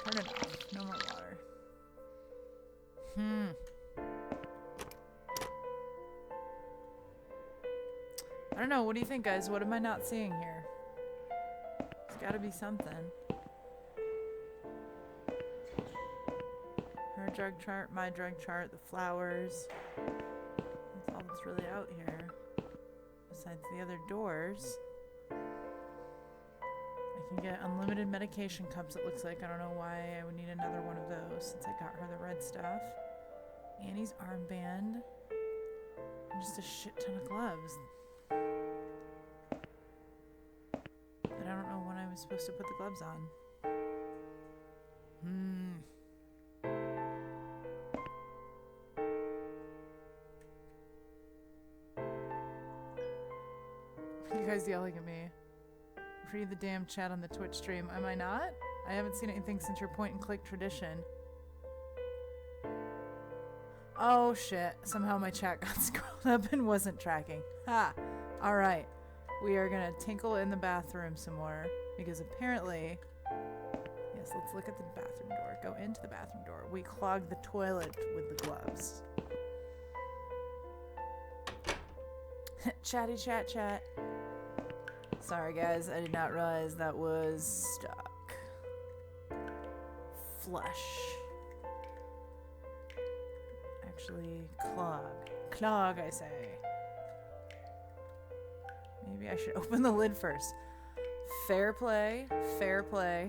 Turn it off. No more water. I don't know. What do you think, guys? What am I not seeing here? There's gotta be something. Her Our drug chart, my drug chart, the flowers. That's all that's really out here. Besides the other doors. I can get unlimited medication cups, it looks like. I don't know why I would need another one of those since I got her the red stuff. Annie's armband. And just a shit ton of gloves. And I don't know when I was supposed to put the gloves on. You guys yelling at me. Read the damn chat on the Twitch stream. Am I not? I haven't seen anything since your point and click tradition. Oh shit. Somehow my chat got scrolled up and wasn't tracking. Ha! Alright. We are gonna tinkle in the bathroom some more. Because apparently... Yes, let's look at the bathroom door. Go into the bathroom door. We clogged the toilet with the gloves. Chatty chat chat. Sorry guys, I did not realize that was stuck. Flush. Actually, clog. Clog, I say. Maybe I should open the lid first. Fair play. Fair play.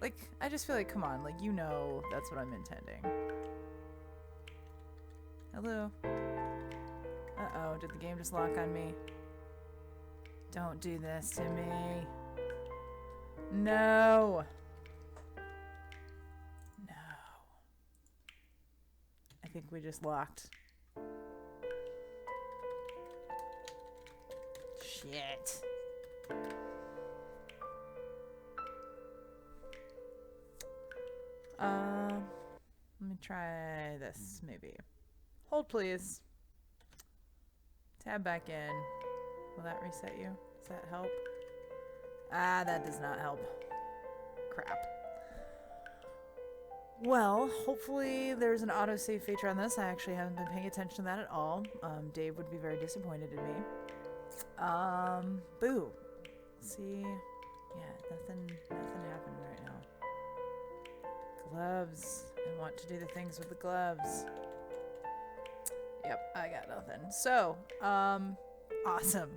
Like, I just feel like, come on, like, you know that's what I'm intending. Hello. Uh-oh, did the game just lock on me? Don't do this to me. No. No. I think we just locked. Shit. Let me try this, maybe. Hold, please. Tab back in. Will that reset you? Does that help? Ah, that does not help. Crap. Well, hopefully there's an autosave feature on this. I actually haven't been paying attention to that at all. Dave would be very disappointed in me. Boo. See? Yeah, nothing happened right now. Gloves. I want to do the things with the gloves. Yep, I got nothing. So, awesome.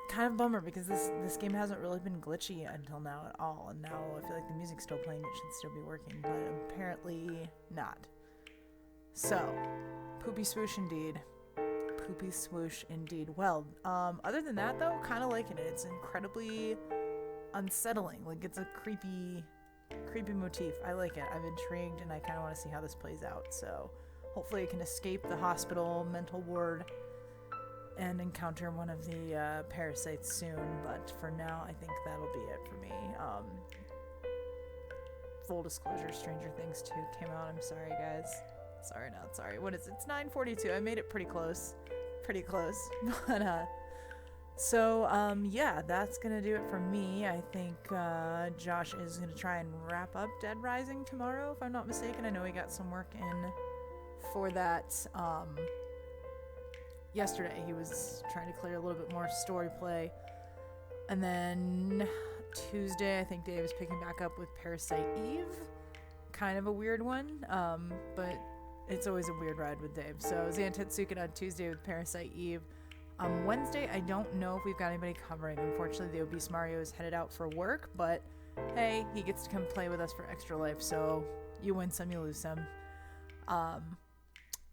Kind of bummer because this game hasn't really been glitchy until now at all, and now I feel like the music's still playing, it should still be working, but apparently not. So, poopy swoosh indeed. Poopy swoosh indeed. Well, other than that though, kind of liking it. It's incredibly unsettling. Like, it's a creepy motif. I like it. I'm intrigued and I kind of want to see how this plays out. So hopefully I can escape the hospital mental ward and encounter one of the parasites soon. But for now, I think that'll be it for me. Full disclosure, Stranger Things 2 came out. I'm sorry, guys. Sorry, not sorry. What is it? It's 9:42. I made it pretty close. Pretty close. But, yeah, that's gonna do it for me. I think Josh is gonna try and wrap up Dead Rising tomorrow, if I'm not mistaken. I know he got some work in for that yesterday. He was trying to clear a little bit more story play. And then Tuesday, I think Dave is picking back up with Parasite Eve. Kind of a weird one, but it's always a weird ride with Dave. So Zantetsuken on Tuesday with Parasite Eve. Wednesday, I don't know if we've got anybody covering. Unfortunately, the obese Mario is headed out for work, but hey, he gets to come play with us for Extra Life, so you win some, you lose some.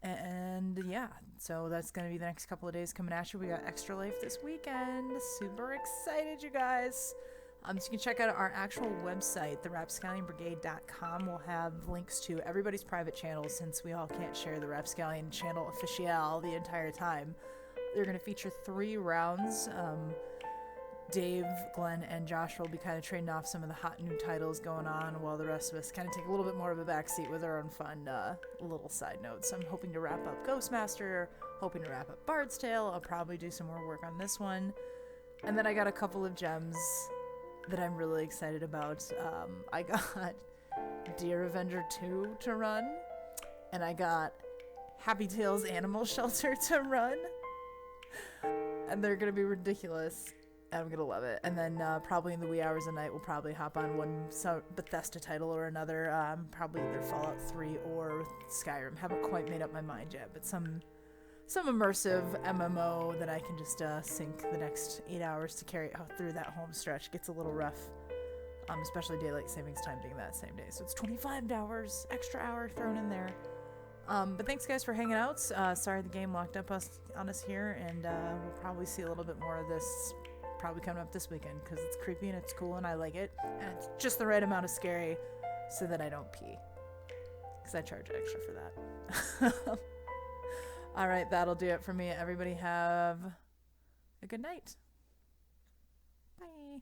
And yeah, so that's going to be the next couple of days coming at you. We got Extra Life this weekend. Super excited, you guys. So you can check out our actual website, therapscallionbrigade.com. We'll have links to everybody's private channels since we all can't share the Rapscallion channel official the entire time. They're going to feature 3 rounds. Dave, Glenn, and Josh will be kind of trading off some of the hot new titles going on while the rest of us kind of take a little bit more of a backseat with our own fun little side notes. I'm hoping to wrap up Ghostmaster, hoping to wrap up Bard's Tale. I'll probably do some more work on this one. And then I got a couple of gems that I'm really excited about. I got Dear Avenger 2 to run, and I got Happy Tales Animal Shelter to run. And they're gonna be ridiculous. I'm gonna love it. And then probably in the wee hours of night, we'll probably hop on one Bethesda title or another. Probably either Fallout 3 or Skyrim. Haven't quite made up my mind yet, but some immersive MMO that I can just sink the next 8 hours to carry out through that home stretch. Gets a little rough, especially daylight savings time being that same day. So it's 25 hours, extra hour thrown in there. But thanks guys for hanging out. Sorry the game locked up on us here, and we'll probably see a little bit more of this probably coming up this weekend because it's creepy and it's cool and I like it, and it's just the right amount of scary so that I don't pee, because I charge extra for that. All right, that'll do it for me. Everybody have a good night. Bye.